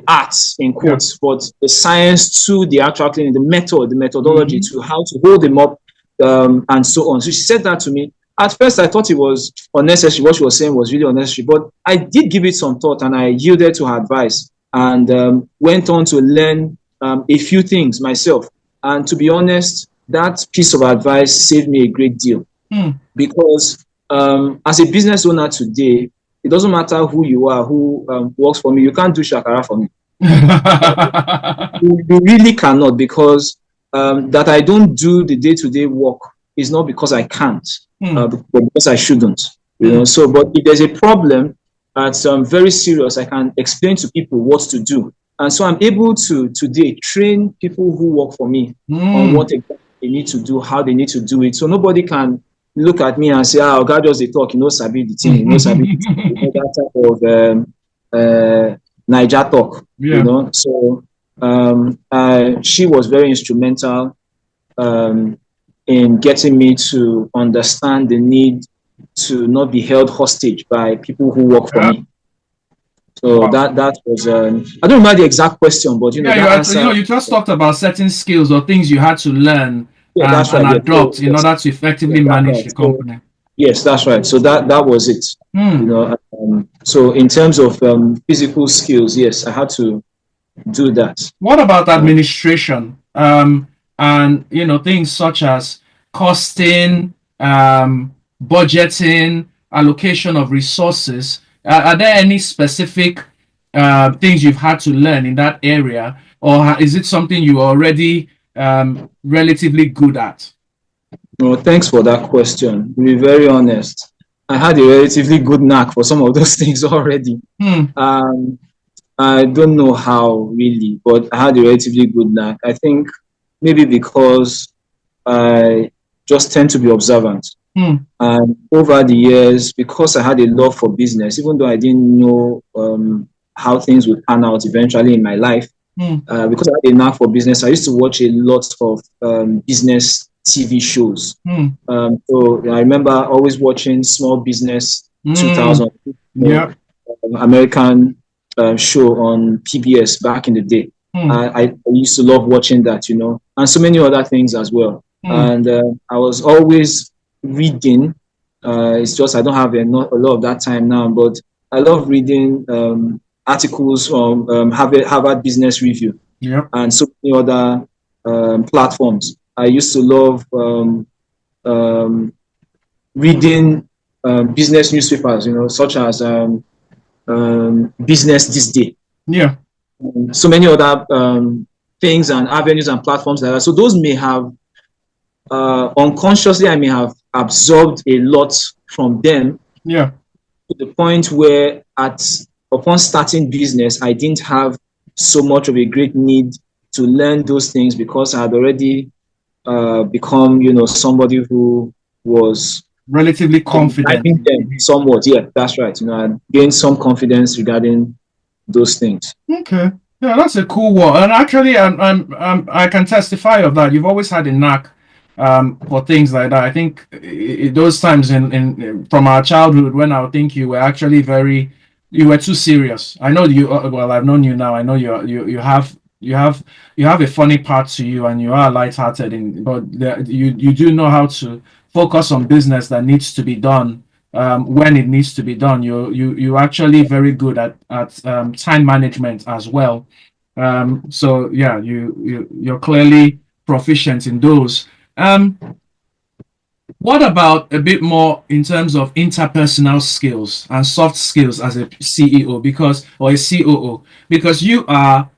arts in quotes, but the science to the actual cleaning, the methodology to how to hold them up, and so on. So she said that to me, At first, I thought it was unnecessary. What she was saying was really unnecessary, but I did give it some thought, and I yielded to her advice, and went on to learn a few things myself. And to be honest, that piece of advice saved me a great deal, because as a business owner today, it doesn't matter who you are, who works for me. You can't do shakara for me. You really cannot, because that I don't do the day-to-day work is not because I can't, but because I shouldn't. You know. So, but if there's a problem that's very serious, I can explain to people what to do, and so I'm able to today train people who work for me on what exactly they need to do, how they need to do it. So nobody can look at me and say, "Ah, God just they talk, you know, sabi the thing, you know, sabi the thing," you know, that type of Niger talk, you know. So she was very instrumental in getting me to understand the need to not be held hostage by people who work for me. So that was I don't remember the exact question, but you know, that answer, you just talked about certain skills or things you had to learn and adopt in order to effectively manage the company. So, yes, that's right. So that was it. You know, so in terms of physical skills, yes, I had to do that. What about administration? And you know, things such as costing, budgeting, allocation of resources. Are there any specific things you've had to learn in that area, or is it something you are already relatively good at? No, thanks for that question. To be very honest, I had a relatively good knack for some of those things already. I don't know how really, but I had a relatively good knack. I think maybe because I just tend to be observant. And over the years, because I had a love for business, even though I didn't know how things would pan out eventually in my life, because I had a knack for business, I used to watch a lot of business TV shows. So I remember always watching Small Business 2000, American show on PBS back in the day. I used to love watching that, you know, and so many other things as well. And I was always reading. It's just I don't have a lot of that time now, but I love reading articles from Harvard Business Review and so many other platforms. I used to love reading business newspapers, you know, such as Business This Day. So many other things and avenues and platforms like that. So those may have unconsciously, I may have absorbed a lot from them. To the point where upon starting business, I didn't have so much of a great need to learn those things, because I had already become, you know, somebody who was relatively confident. Somewhat, yeah, that's right. You know, I gained some confidence regarding those things. Okay, yeah, that's a cool one. And actually, I can testify of that. You've always had a knack for things like that. I think those times in from our childhood when I think you were actually you were too serious. I know you. Well, I've known you now. I know you have a funny part to you, and you are lighthearted. But you do know how to focus on business that needs to be done when it needs to be done. You actually very good at time management as well. So yeah, you're clearly proficient in those. What about a bit more in terms of interpersonal skills and soft skills as a CEO, or a COO, because you are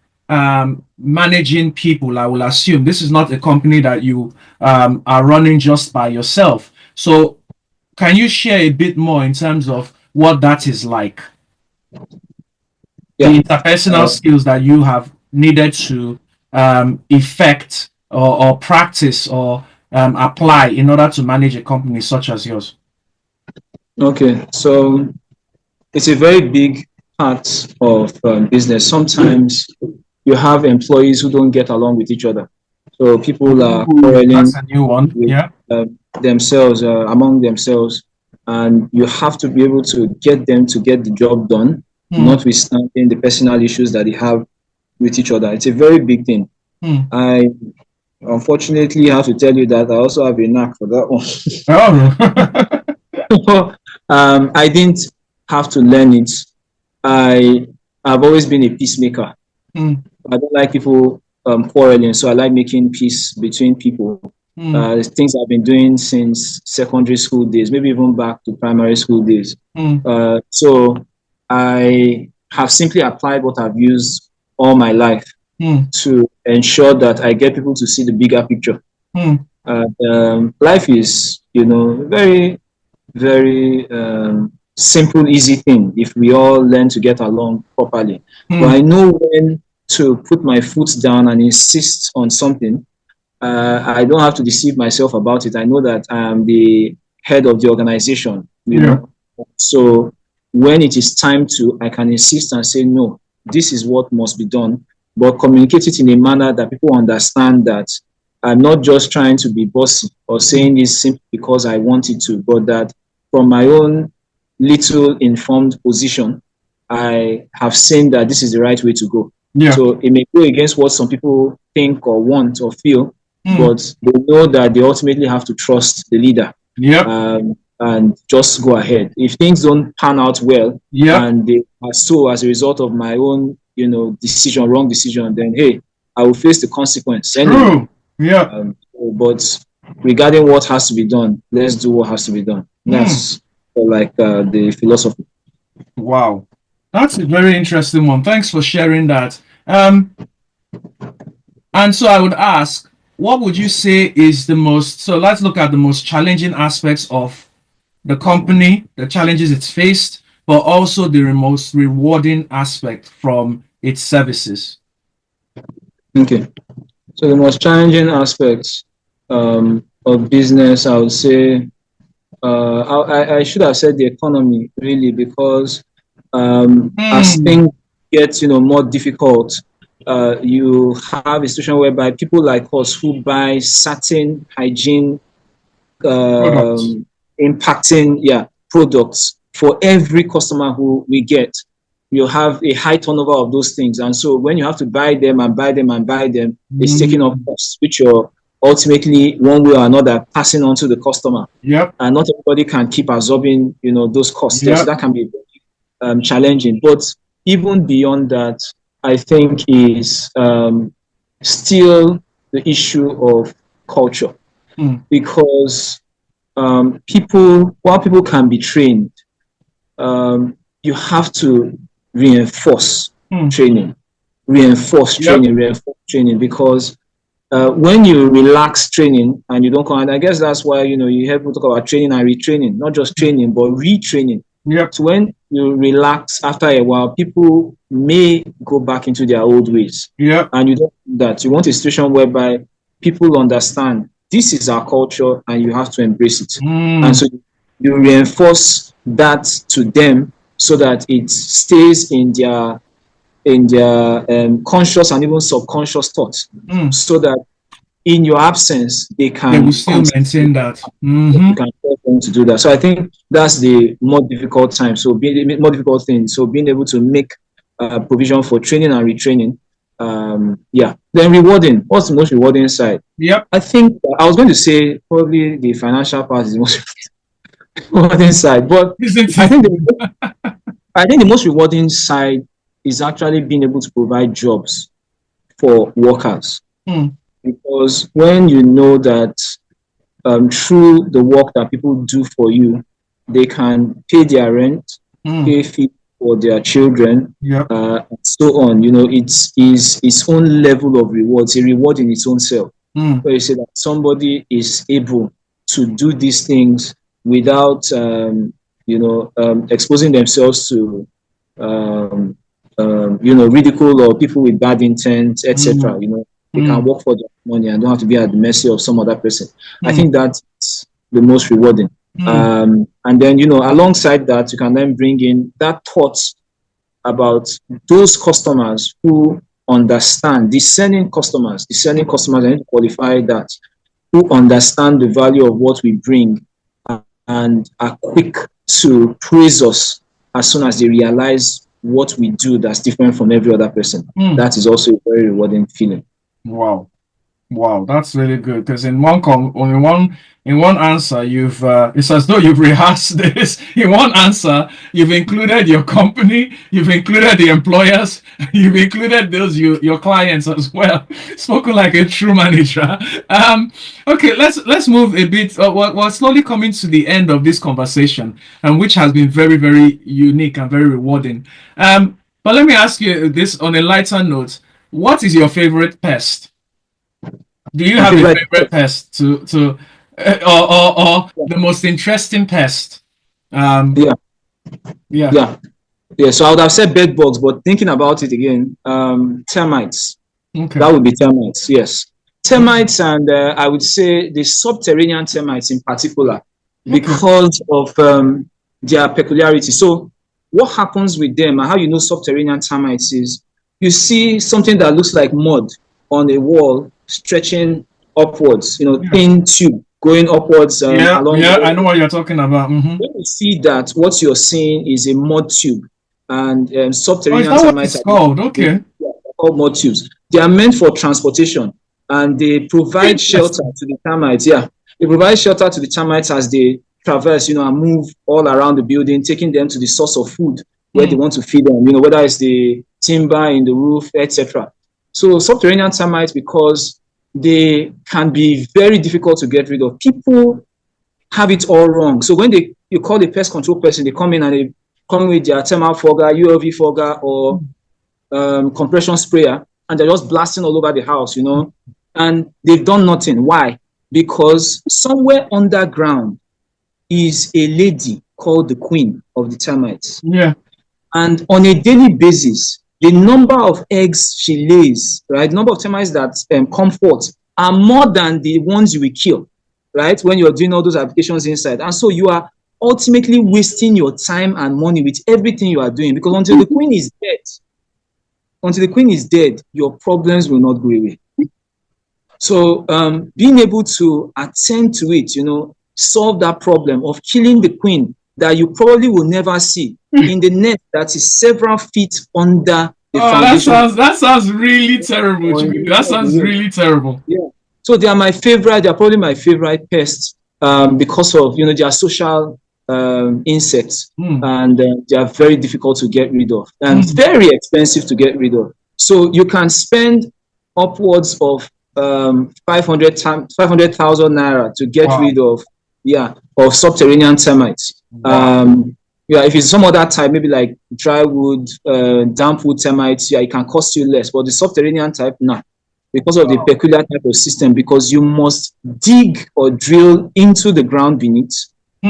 managing people? I will assume this is not a company that you are running just by yourself. So can you share a bit more in terms of what that is like? The interpersonal skills that you have needed to effect or practice or apply in order to manage a company such as yours. Okay, so it's a very big part of business. Sometimes you have employees who don't get along with each other. So people are quarreling. That's a new one. Themselves, among themselves, and you have to be able to get them to get the job done, notwithstanding the personal issues that they have with each other. It's a very big thing. I unfortunately have to tell you that I also have a knack for that one. I didn't have to learn it. I've always been a peacemaker. Mm, I don't like people quarreling, so I like making peace between people. mm, Things I've been doing since secondary school days, maybe even back to primary school days. mm, So I have simply applied what I've used all my life mm, to ensure that I get people to see the bigger picture. mm, Life is, very, very simple, easy thing if we all learn to get along properly. But mm. I know when to put my foot down and insist on something. I don't have to deceive myself about it. I know that I am the head of the organization, Yeah. So when it is time to, I can insist and say, no, this is what must be done, but communicate it in a manner that people understand that I'm not just trying to be bossy or saying this simply because I want it to, but that from my own little informed position, I have seen that this is the right way to go. Yeah. So it may go against what some people think or want or feel, Mm. but they know that they ultimately have to trust the leader, Yep. and just go ahead. If things don't pan out well Yep. and they are so as a result of my own, wrong decision, then hey, I will face the consequence anyway. True. Yep. But regarding what has to be done, let's do what has to be done. Mm. That's the philosophy. Wow. That's a very interesting one. Thanks for sharing that. And so I would ask, what would you say is the most, so let's look at the most challenging aspects of the company, the challenges it's faced, but also the most rewarding aspect from its services. Okay. So the most challenging aspects of business, I would say, I should have said the economy really, because as Mm. things get more difficult, you have a situation whereby people like us who buy certain hygiene Products. impacting products for every customer who we get, you have a high turnover of those things, and so when you have to buy them and buy them and buy them, it's taking up Mm. costs which you're ultimately one way or another passing on to the customer, Yep. and not everybody can keep absorbing those costs there, so Yep. that can be challenging. But even beyond that, I think is still the issue of culture, Mm. because while people can be trained, you have to reinforce Mm. training, reinforce Yep. training, reinforce training, because when you relax training and you don't come, and I guess that's why you hear people talk about training and retraining, not just training but retraining. Yep. So when you relax after a while, people may go back into their old ways, Yep. and you don't do that. You want a situation whereby people understand this is our culture and you have to embrace it, and Mm. so you reinforce that to them so that it stays in their conscious and even subconscious thoughts, Mm. so that in your absence they They will can still continue, maintain that. you Mm-hmm. can help them to do that. So I think that's the more difficult time. So being the more difficult thing. So being able to make provision for training and retraining. Then rewarding. What's the most rewarding side? Yep. I think I was going to say probably the financial part is the most rewarding side, but Isn't I it? think the most rewarding side is actually being able to provide jobs for workers, Mm. because when you know that through the work that people do for you, they can pay their rent, Mm. pay fees for their children, Yep. and so on. It's its own level of reward. It's a reward in its own self, Mm. where you say that somebody is able to do these things without, exposing themselves to, um, ridicule or people with bad intent, etc. Mm. They can Mm. work for their money and don't have to be at the mercy of some other person. I Mm. think that's the most rewarding. Mm. And then, alongside that, you can then bring in that thought about those customers who understand, discerning customers, I need to qualify that, who understand the value of what we bring and are quick to praise us as soon as they realize what we do that's different from every other person. Mm. That is also a very rewarding feeling. Wow. Wow, that's really good because in one answer you've it's as though you've rehearsed this. In one answer, you've included your company, you've included the employers, you've included those your clients as well. Spoken like a true manager. Okay, let's move a bit. We're slowly coming to the end of this conversation, which has been very very unique and very rewarding. But let me ask you this on a lighter note. What is your favorite pest? Do you My have a favorite. favorite pest or the most interesting pest? Um, Yeah, yeah. yeah, yeah. So I would have said bed bugs, but thinking about it again, termites. Okay. That would be termites. Yes, termites, and I would say the subterranean termites in particular, Okay. because of their peculiarity. So, what happens with them, and how you know subterranean termites is you see something that looks like mud on a wall stretching upwards. Yeah. Thin tube going upwards Yeah. along the Yeah. I wall. know what you're talking about. When you see that, what you're seeing is a mud tube, and Oh, is subterranean that what termites it's are called? Okay. called mud tubes. They are meant for transportation, and they provide shelter Interesting. to the termites. Yeah, they provide shelter to the termites as they traverse, and move all around the building, taking them to the source of food where they Mm. want to feed them. Whether it's the timber in the roof, etc. So subterranean termites, because they can be very difficult to get rid of. People have it all wrong. So when you call a pest control person, they come in and they come with their thermal fogger, ULV fogger, or compression sprayer, and they're just blasting all over the house. And they've done nothing. Why? Because somewhere underground is a lady called the queen of the termites. Yeah. And on a daily basis, the number of eggs she lays, right, the number of termites that come forth are more than the ones you will kill, right, when you're doing all those applications inside. And so you are ultimately wasting your time and money with everything you are doing, because until the queen is dead, your problems will not go away. So being able to attend to it, solve that problem of killing the queen that you probably will never see in the net that is several feet under the foundation. That sounds really terrible, Chibi. That sounds really terrible. Yeah. So they are probably my favorite pests because of their social insects, and they are very difficult to get rid of and very expensive to get rid of. So you can spend upwards of 500,000 naira to get rid of subterranean termites. Wow. Yeah, if it's some other type, maybe like dry wood, damp wood termites, it can cost you less. But the subterranean type, no, because of the peculiar type of system, because you must dig or drill into the ground beneath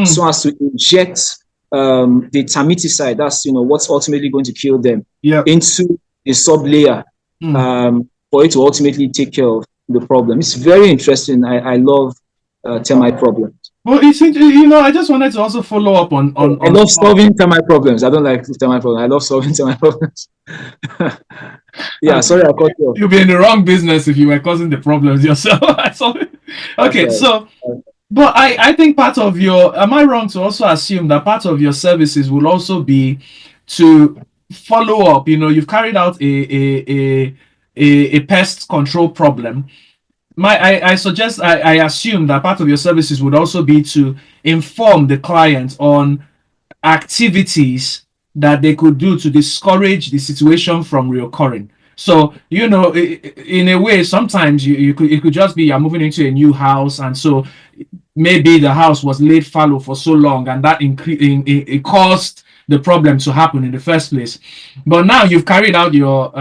so as to inject the termiticide, that's what's ultimately going to kill them, into the sub layer for it to ultimately take care of the problem. It's very interesting. I love termite problems. Well, I just wanted to also follow up on I love solving termite problems. I don't like termite problems. I love solving termite problems. Yeah, sorry, I caught you. You'd be in the wrong business if you were causing the problems yourself. Okay, Right. so, but I think am I wrong to also assume that part of your services will also be to follow up? You've carried out a pest control problem. I suggest, I assume that part of your services would also be to inform the client on activities that they could do to discourage the situation from reoccurring. So, in a way, sometimes it could just be you're moving into a new house, and so maybe the house was laid fallow for so long, and that it caused the problem to happen in the first place. But now you've carried out your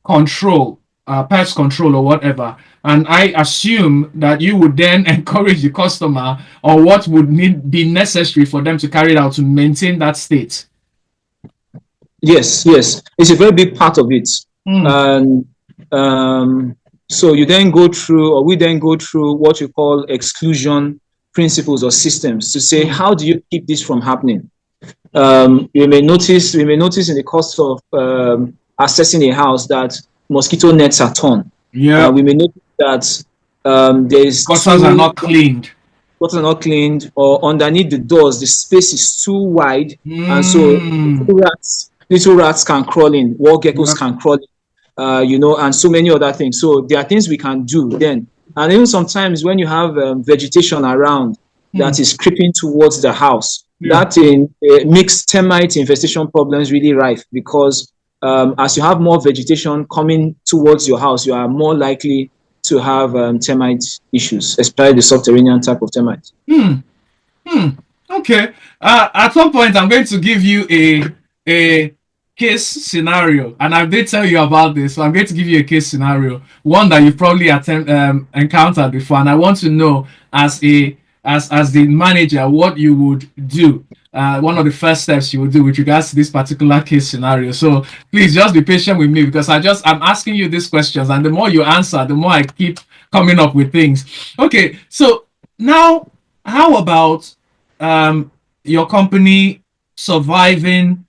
control, pest control or whatever, and I assume that you would then encourage the customer or what would be necessary for them to carry it out to maintain that state. Yes, it's a very big part of it. And so we then go through what you call exclusion principles or systems to say, how do you keep this from happening? We may notice in the course of assessing a house that mosquito nets are torn. Yeah. We may notice that gutters are not cleaned. Gutters are not cleaned, or underneath the doors, the space is too wide, and so little rats can crawl in, wall geckos can crawl in. and so many other things. So there are things we can do then. And even sometimes when you have vegetation around that is creeping towards the house, that makes termite infestation problems really rife, because as you have more vegetation coming towards your house, you are more likely to have termite issues, especially the subterranean type of termites. Okay. At some point, I'm going to give you a case scenario, and I did tell you about this, so I'm going to give you a case scenario, one that you've probably encountered before, and I want to know, as the manager, what you would do. One of the first steps you would do with regards to this particular case scenario. So please just be patient with me, because I'm asking you these questions, and the more you answer, the more I keep coming up with things. Okay, so now, how about your company surviving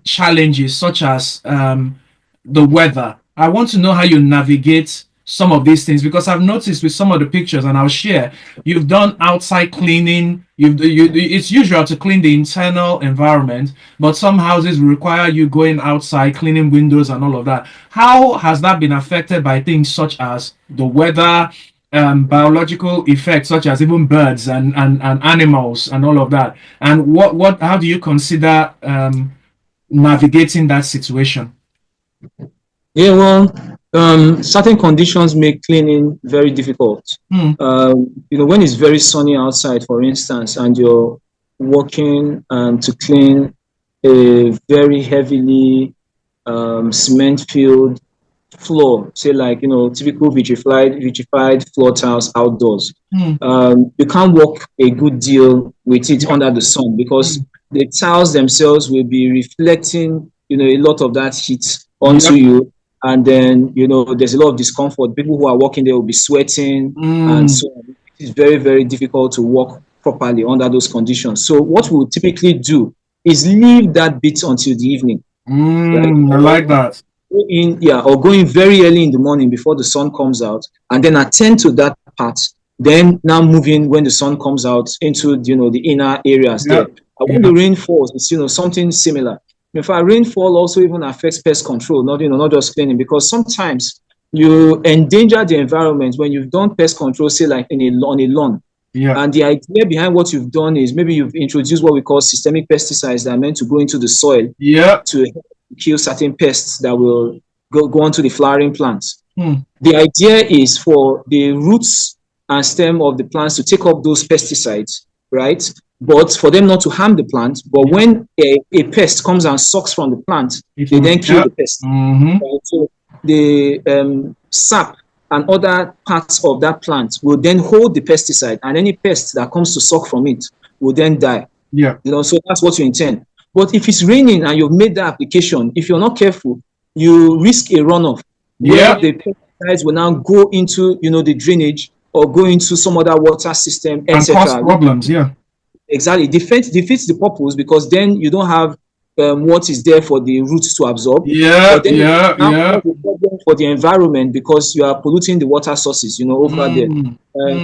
challenges such as the weather? I want to know how you navigate some of these things, because I've noticed with some of the pictures, and I'll share, you've done outside cleaning. It's usual to clean the internal environment, but some houses require you going outside, cleaning windows and all of that. How has that been affected by things such as the weather, biological effects such as even birds and animals and all of that? And how do you consider navigating that situation? Yeah, well, certain conditions make cleaning very difficult. When it's very sunny outside, for instance, and you're working to clean a very heavily cement-filled floor, say like typical vitrified floor tiles outdoors. You can't walk a good deal with it under the sun, because the tiles themselves will be reflecting a lot of that heat onto you, and then there's a lot of discomfort. People who are walking there will be sweating, and so it's very, very difficult to walk properly under those conditions. So what we'll typically do is leave that bit until the evening. I like that. Go in very early in the morning before the sun comes out, and then attend to that part. Then now move in when the sun comes out into the inner areas there. And when the rain falls, it's something similar. In fact, rainfall also even affects pest control, not just cleaning, because sometimes you endanger the environment when you've done pest control, say like on a lawn. And the idea behind what you've done is maybe you've introduced what we call systemic pesticides that are meant to go into the soil to kill certain pests that will go onto the flowering plants. The idea is for the roots and stem of the plants to take up those pesticides, right? But for them not to harm the plant. But when a pest comes and sucks from the plant, they then kill the pest. Right? So the sap and other parts of that plant will then hold the pesticide, and any pest that comes to suck from it will then die. So that's what you intend. But if it's raining and you've made the application, if you're not careful, you risk a runoff where the pesticides will now go into the drainage or go into some other water system, etc. And cause problems. Exactly. Defeats the purpose, because then you don't have what is there for the roots to absorb. The problem for the environment, because you are polluting the water sources, over there.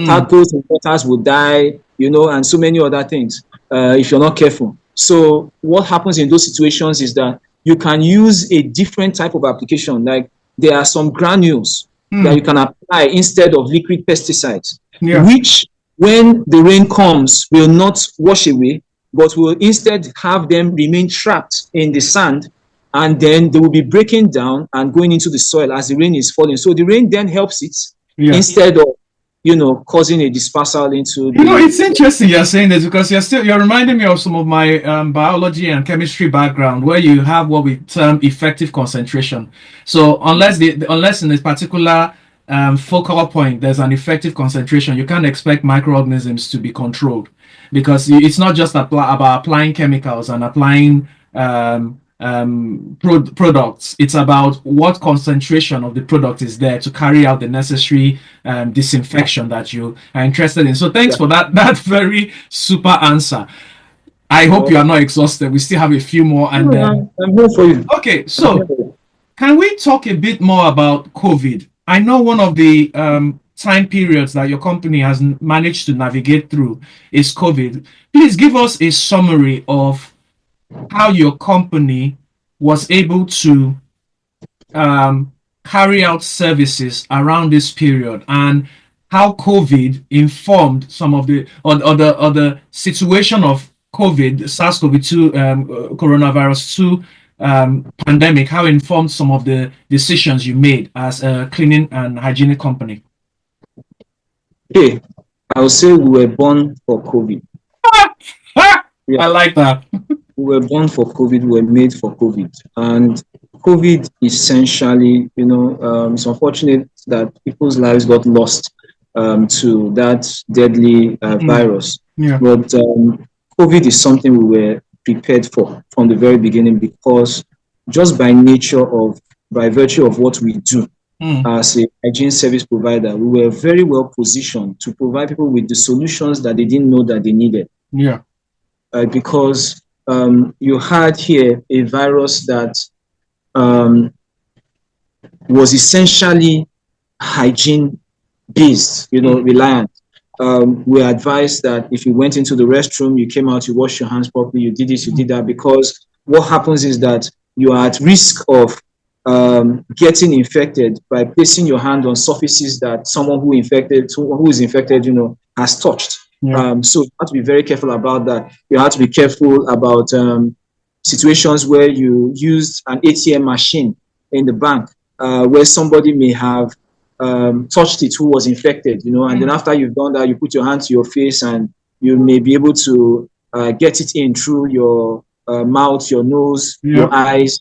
Tadpoles and otters will die, and so many other things if you're not careful. So what happens in those situations is that you can use a different type of application. Like there are some granules that you can apply instead of liquid pesticides, which when the rain comes will not wash away, but will instead have them remain trapped in the sand, and then they will be breaking down and going into the soil as the rain is falling. So the rain then helps it instead of causing a dispersal into the... It's interesting you're saying this, because you're reminding me of some of my biology and chemistry background, where you have what we term effective concentration. So unless in this particular focal point there's an effective concentration, you can't expect microorganisms to be controlled, because it's not just about applying chemicals and applying products. It's about what concentration of the product is there to carry out the necessary disinfection that you are interested in. So thanks for that very super answer. I hope you are not exhausted. We still have a few more, and I'm here for you. Okay, so can we talk a bit more about COVID? I know one of the time periods that your company has managed to navigate through is COVID. Please give us a summary of how your company was able to carry out services around this period, and how COVID informed some of the or the situation of COVID, SARS-CoV-2, coronavirus 2 pandemic, how it informed some of the decisions you made as a cleaning and hygienic company. Okay, I would say we were born for COVID. I like that. We were born for COVID. We were made for COVID, and COVID essentially, it's unfortunate that people's lives got lost to that deadly virus. Yeah. But COVID is something we were prepared for from the very beginning, because just by virtue of what we do as a hygiene service provider, we were very well positioned to provide people with the solutions that they didn't know that they needed. Yeah. Because you had here a virus that was essentially hygiene based, reliant. We advised that if you went into the restroom, you came out, you washed your hands properly, you did this, you did that, because what happens is that you are at risk of getting infected by placing your hand on surfaces that someone who is infected, has touched. Yeah. So you have to be very careful about that. You have to be careful about situations where you used an ATM machine in the bank, where somebody may have touched it who was infected, and then after you've done that, you put your hand to your face and you may be able to get it in through your mouth, your nose, your eyes,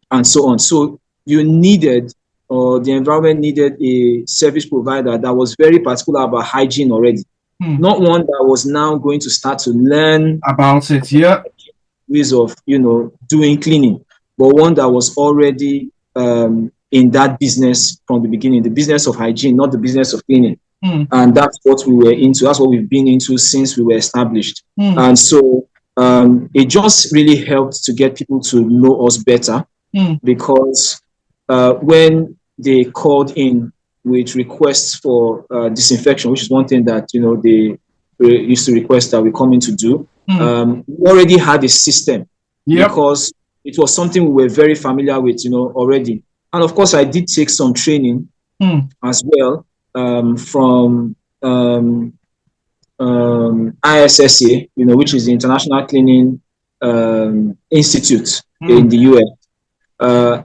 and so on. So you needed, or the environment needed, a service provider that was very particular about hygiene already. Not one that was now going to start to learn about it, yeah, ways of, doing cleaning, but one that was already in that business from the beginning, the business of hygiene, not the business of cleaning. And that's what we were into. That's what we've been into since we were established. And so it just really helped to get people to know us better, because when they called in with requests for disinfection, which is one thing that they used to request that we come in to do, we already had a system, because it was something we were very familiar with, already. And of course, I did take some training as well from ISSA, which is the International Cleaning Institute in the US.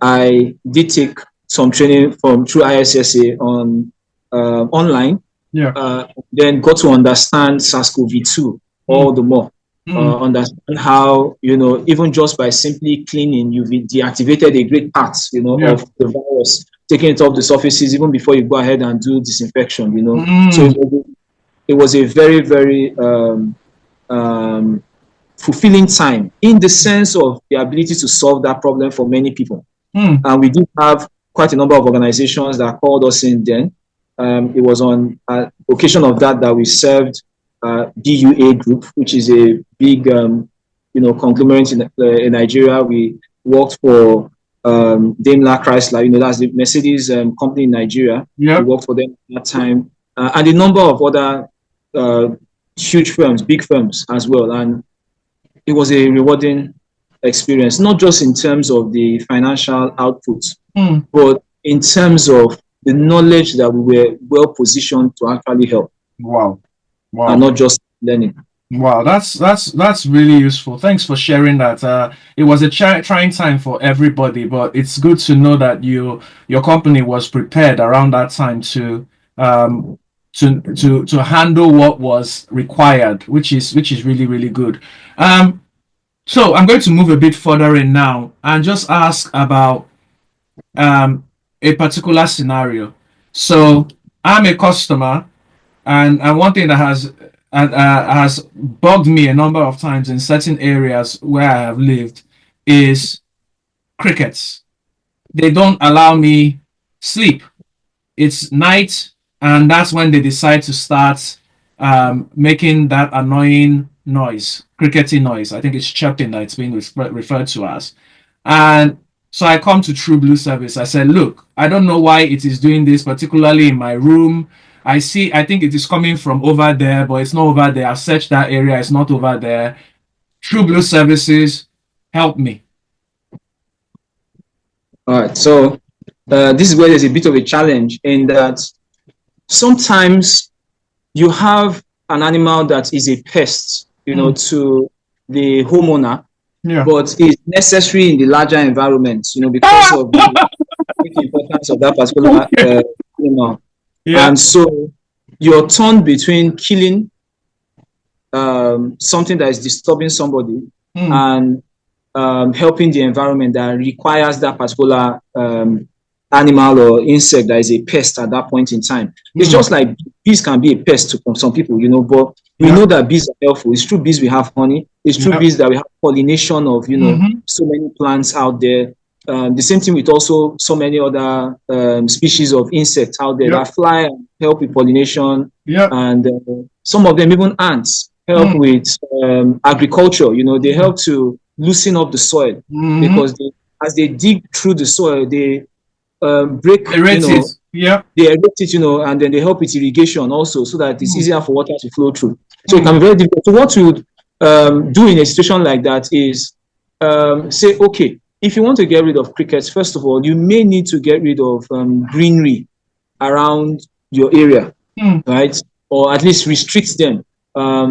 I did take some training through ISSA on online. Then got to understand SARS-CoV-2 all the more. Understand how, even just by simply cleaning, you've deactivated a great part, of the virus, taking it off the surfaces even before you go ahead and do disinfection, So it was a very, very fulfilling time, in the sense of the ability to solve that problem for many people. And we did have quite a number of organizations that called us in then. It was on occasion of that we served DUA Group, which is a big, conglomerate in Nigeria. We worked for Daimler Chrysler, that's the Mercedes company in Nigeria. We worked for them at that time, and a number of other huge firms, big firms as well. And it was a rewarding experience, not just in terms of the financial output, but in terms of the knowledge that we were well positioned to actually help. Wow. And not just learning. Wow, that's really useful. Thanks for sharing that. It was a trying time for everybody, but it's good to know that your company was prepared around that time to handle what was required, which is really, really good. So I'm going to move a bit further in now and just ask about a particular scenario. So I'm a customer, and one thing that has bugged me a number of times in certain areas where I have lived is crickets. They don't allow me sleep. It's night, and that's when they decide to start making that annoying noise, crickety noise. I think it's chirping that it's being referred to as. And so I come to Trueblue service. I said, look, I don't know why it is doing this, particularly in my room. I think it is coming from over there, but it's not over there. I've searched that area, it's not over there. Trueblue services, help me. All right. So this is where there's a bit of a challenge in that sometimes you have an animal that is a pest, to the homeowner, but is necessary in the larger environment, because of the importance of that particular animal. And so you're torn between killing something that is disturbing somebody and helping the environment that requires that particular animal or insect that is a pest at that point in time. It's just like bees can be a pest to some people, but we know that bees are helpful. It's true bees we have honey. It's true bees that we have pollination of, so many plants out there. The same thing with also so many other species of insects out there that fly and help with pollination. And some of them, even ants, help with agriculture. They help to loosen up the soil because as they dig through the soil, they break, they erect it, and then they help with irrigation also, so that it's easier for water to flow through. So it can be very difficult. So what you do in a situation like that is say, okay, if you want to get rid of crickets, first of all, you may need to get rid of greenery around your area, right? Or at least restrict them.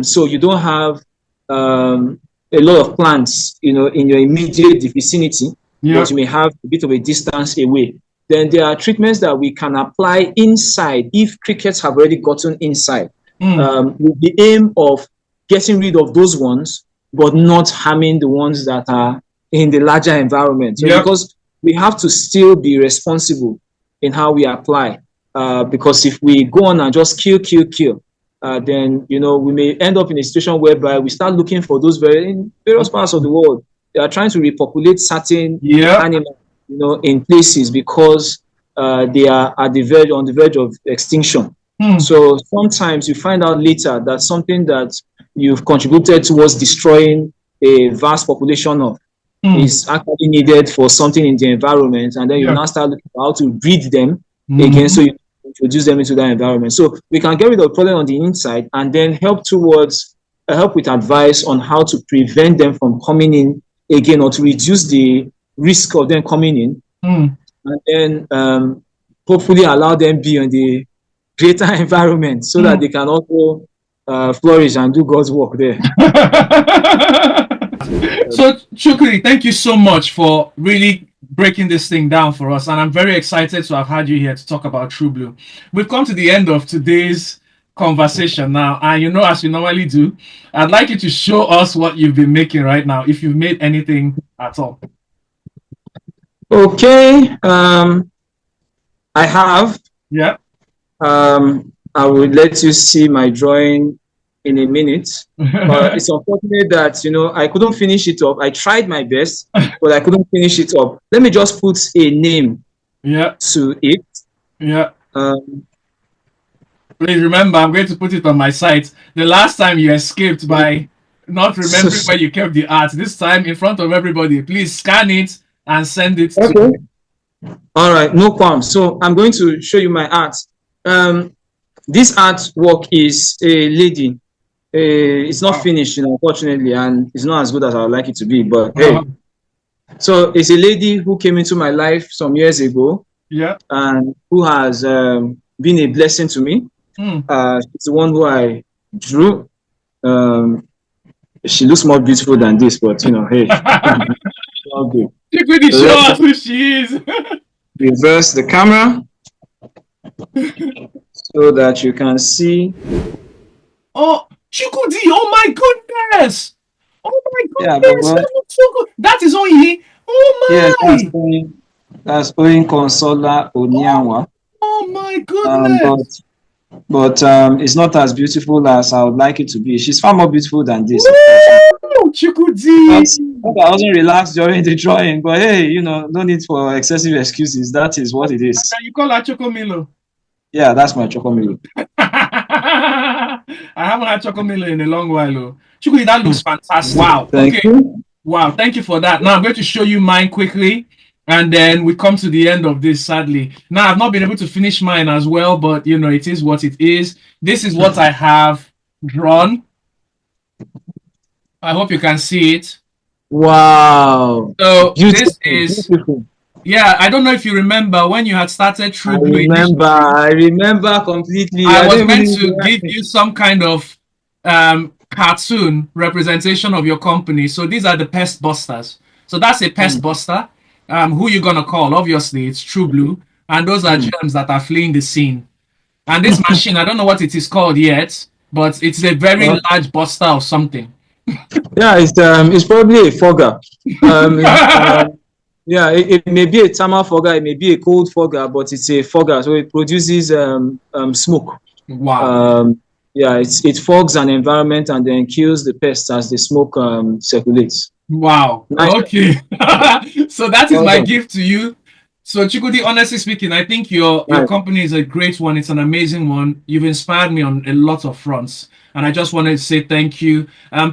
So you don't have a lot of plants, in your immediate vicinity, but you may have a bit of a distance away. Then there are treatments that we can apply inside if crickets have already gotten inside, with the aim of getting rid of those ones, but not harming the ones that are in the larger environment. So because we have to still be responsible in how we apply, because if we go on and just kill, then we may end up in a situation whereby we start looking for those in various parts of the world. They are trying to repopulate certain animals, in places because they are on the verge of extinction. So sometimes you find out later that something that you've contributed towards destroying a vast population of is actually needed for something in the environment, and then you now start looking for how to breed them again, so you introduce them into that environment. So we can get rid of the problem on the inside and then help with advice on how to prevent them from coming in again, or to reduce the risk of them coming in, and then hopefully allow them be in the greater environment so that they can also flourish and do God's work there. So Chukwu, thank you so much for really breaking this thing down for us, and I'm very excited to have had you here to talk about Trueblue. We've come to the end of today's conversation now, and as we normally do, I'd like you to show us what you've been making right now, if you've made anything at all. Okay, I have. I will let you see my drawing in a minute. It's unfortunate that I couldn't finish it up. I tried my best, but I couldn't finish it up. Let me just put a name to it. Please remember, I'm going to put it on my site. The last time you escaped by not remembering where you kept the art. This time, in front of everybody, please scan it and send it to me. All right, no problem. So I'm going to show you my art. This artwork is a lady. It's not finished, unfortunately, and it's not as good as I would like it to be. But hey, so it's a lady who came into my life some years ago, and who has been a blessing to me. She's the one who I drew. She looks more beautiful than this, but hey, all good. You could show us who she is. Reverse the camera so that you can see. Oh, Chukwudi! Oh my goodness! Oh my goodness! That is Oyi. Oh my! Yes, that's Oyin Consola Onianwa. Oh my goodness! But it's not as beautiful as I would like it to be. She's far more beautiful than this. Chukwudi! I wasn't relaxed during the drawing, but hey, no need for excessive excuses. That is what it is. You call her Chocomilo? Yeah, that's my Chocomilo. I haven't had Chocomilo in a long while. Chukwudi, that looks fantastic. Wow. Thank you. Wow, thank you for that. Now I'm going to show you mine quickly, and then we come to the end of this, sadly. Now, I've not been able to finish mine as well, but it is what it is. This is what I have drawn. I hope you can see it. Wow. So beautiful. This is Yeah, I don't know if you remember when you had started Trueblue initially. I remember completely. I I was don't meant even to give you some kind of cartoon representation of your company. So these are the pest busters. So that's a pest buster. Who you gonna call? Obviously, it's Trueblue, and those are germs that are fleeing the scene. And this machine, I don't know what it is called yet, but it's a very well, large buster of something. yeah, it's probably a fogger. Yeah, it may be a thermal fogger, it may be a cold fogger, but it's a fogger, so it produces smoke. Wow. Um, yeah, it fogs an environment and then kills the pests as the smoke circulates. Wow. Nice. Okay. So that is Well my done. gift to you. So Chukudi, honestly speaking, I think your Nice. company is a great one. It's an amazing one. You've inspired me on a lot of fronts. And I just wanted to say thank you.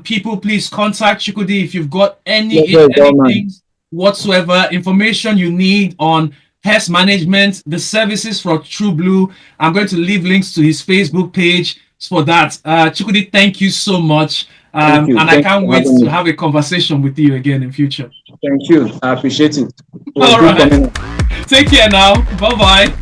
People, please contact Chukudi if you've got Pleasure is all mine. anything whatsoever, information you need on pest management, the services for Trueblue. I'm going to leave links to his Facebook page for that. Chukudi, thank you so much. Thank you. And I Thank you can't for wait having to me. have a conversation with you again in future. Thank you. I appreciate it. It was All good right. coming. Take care now. Bye bye.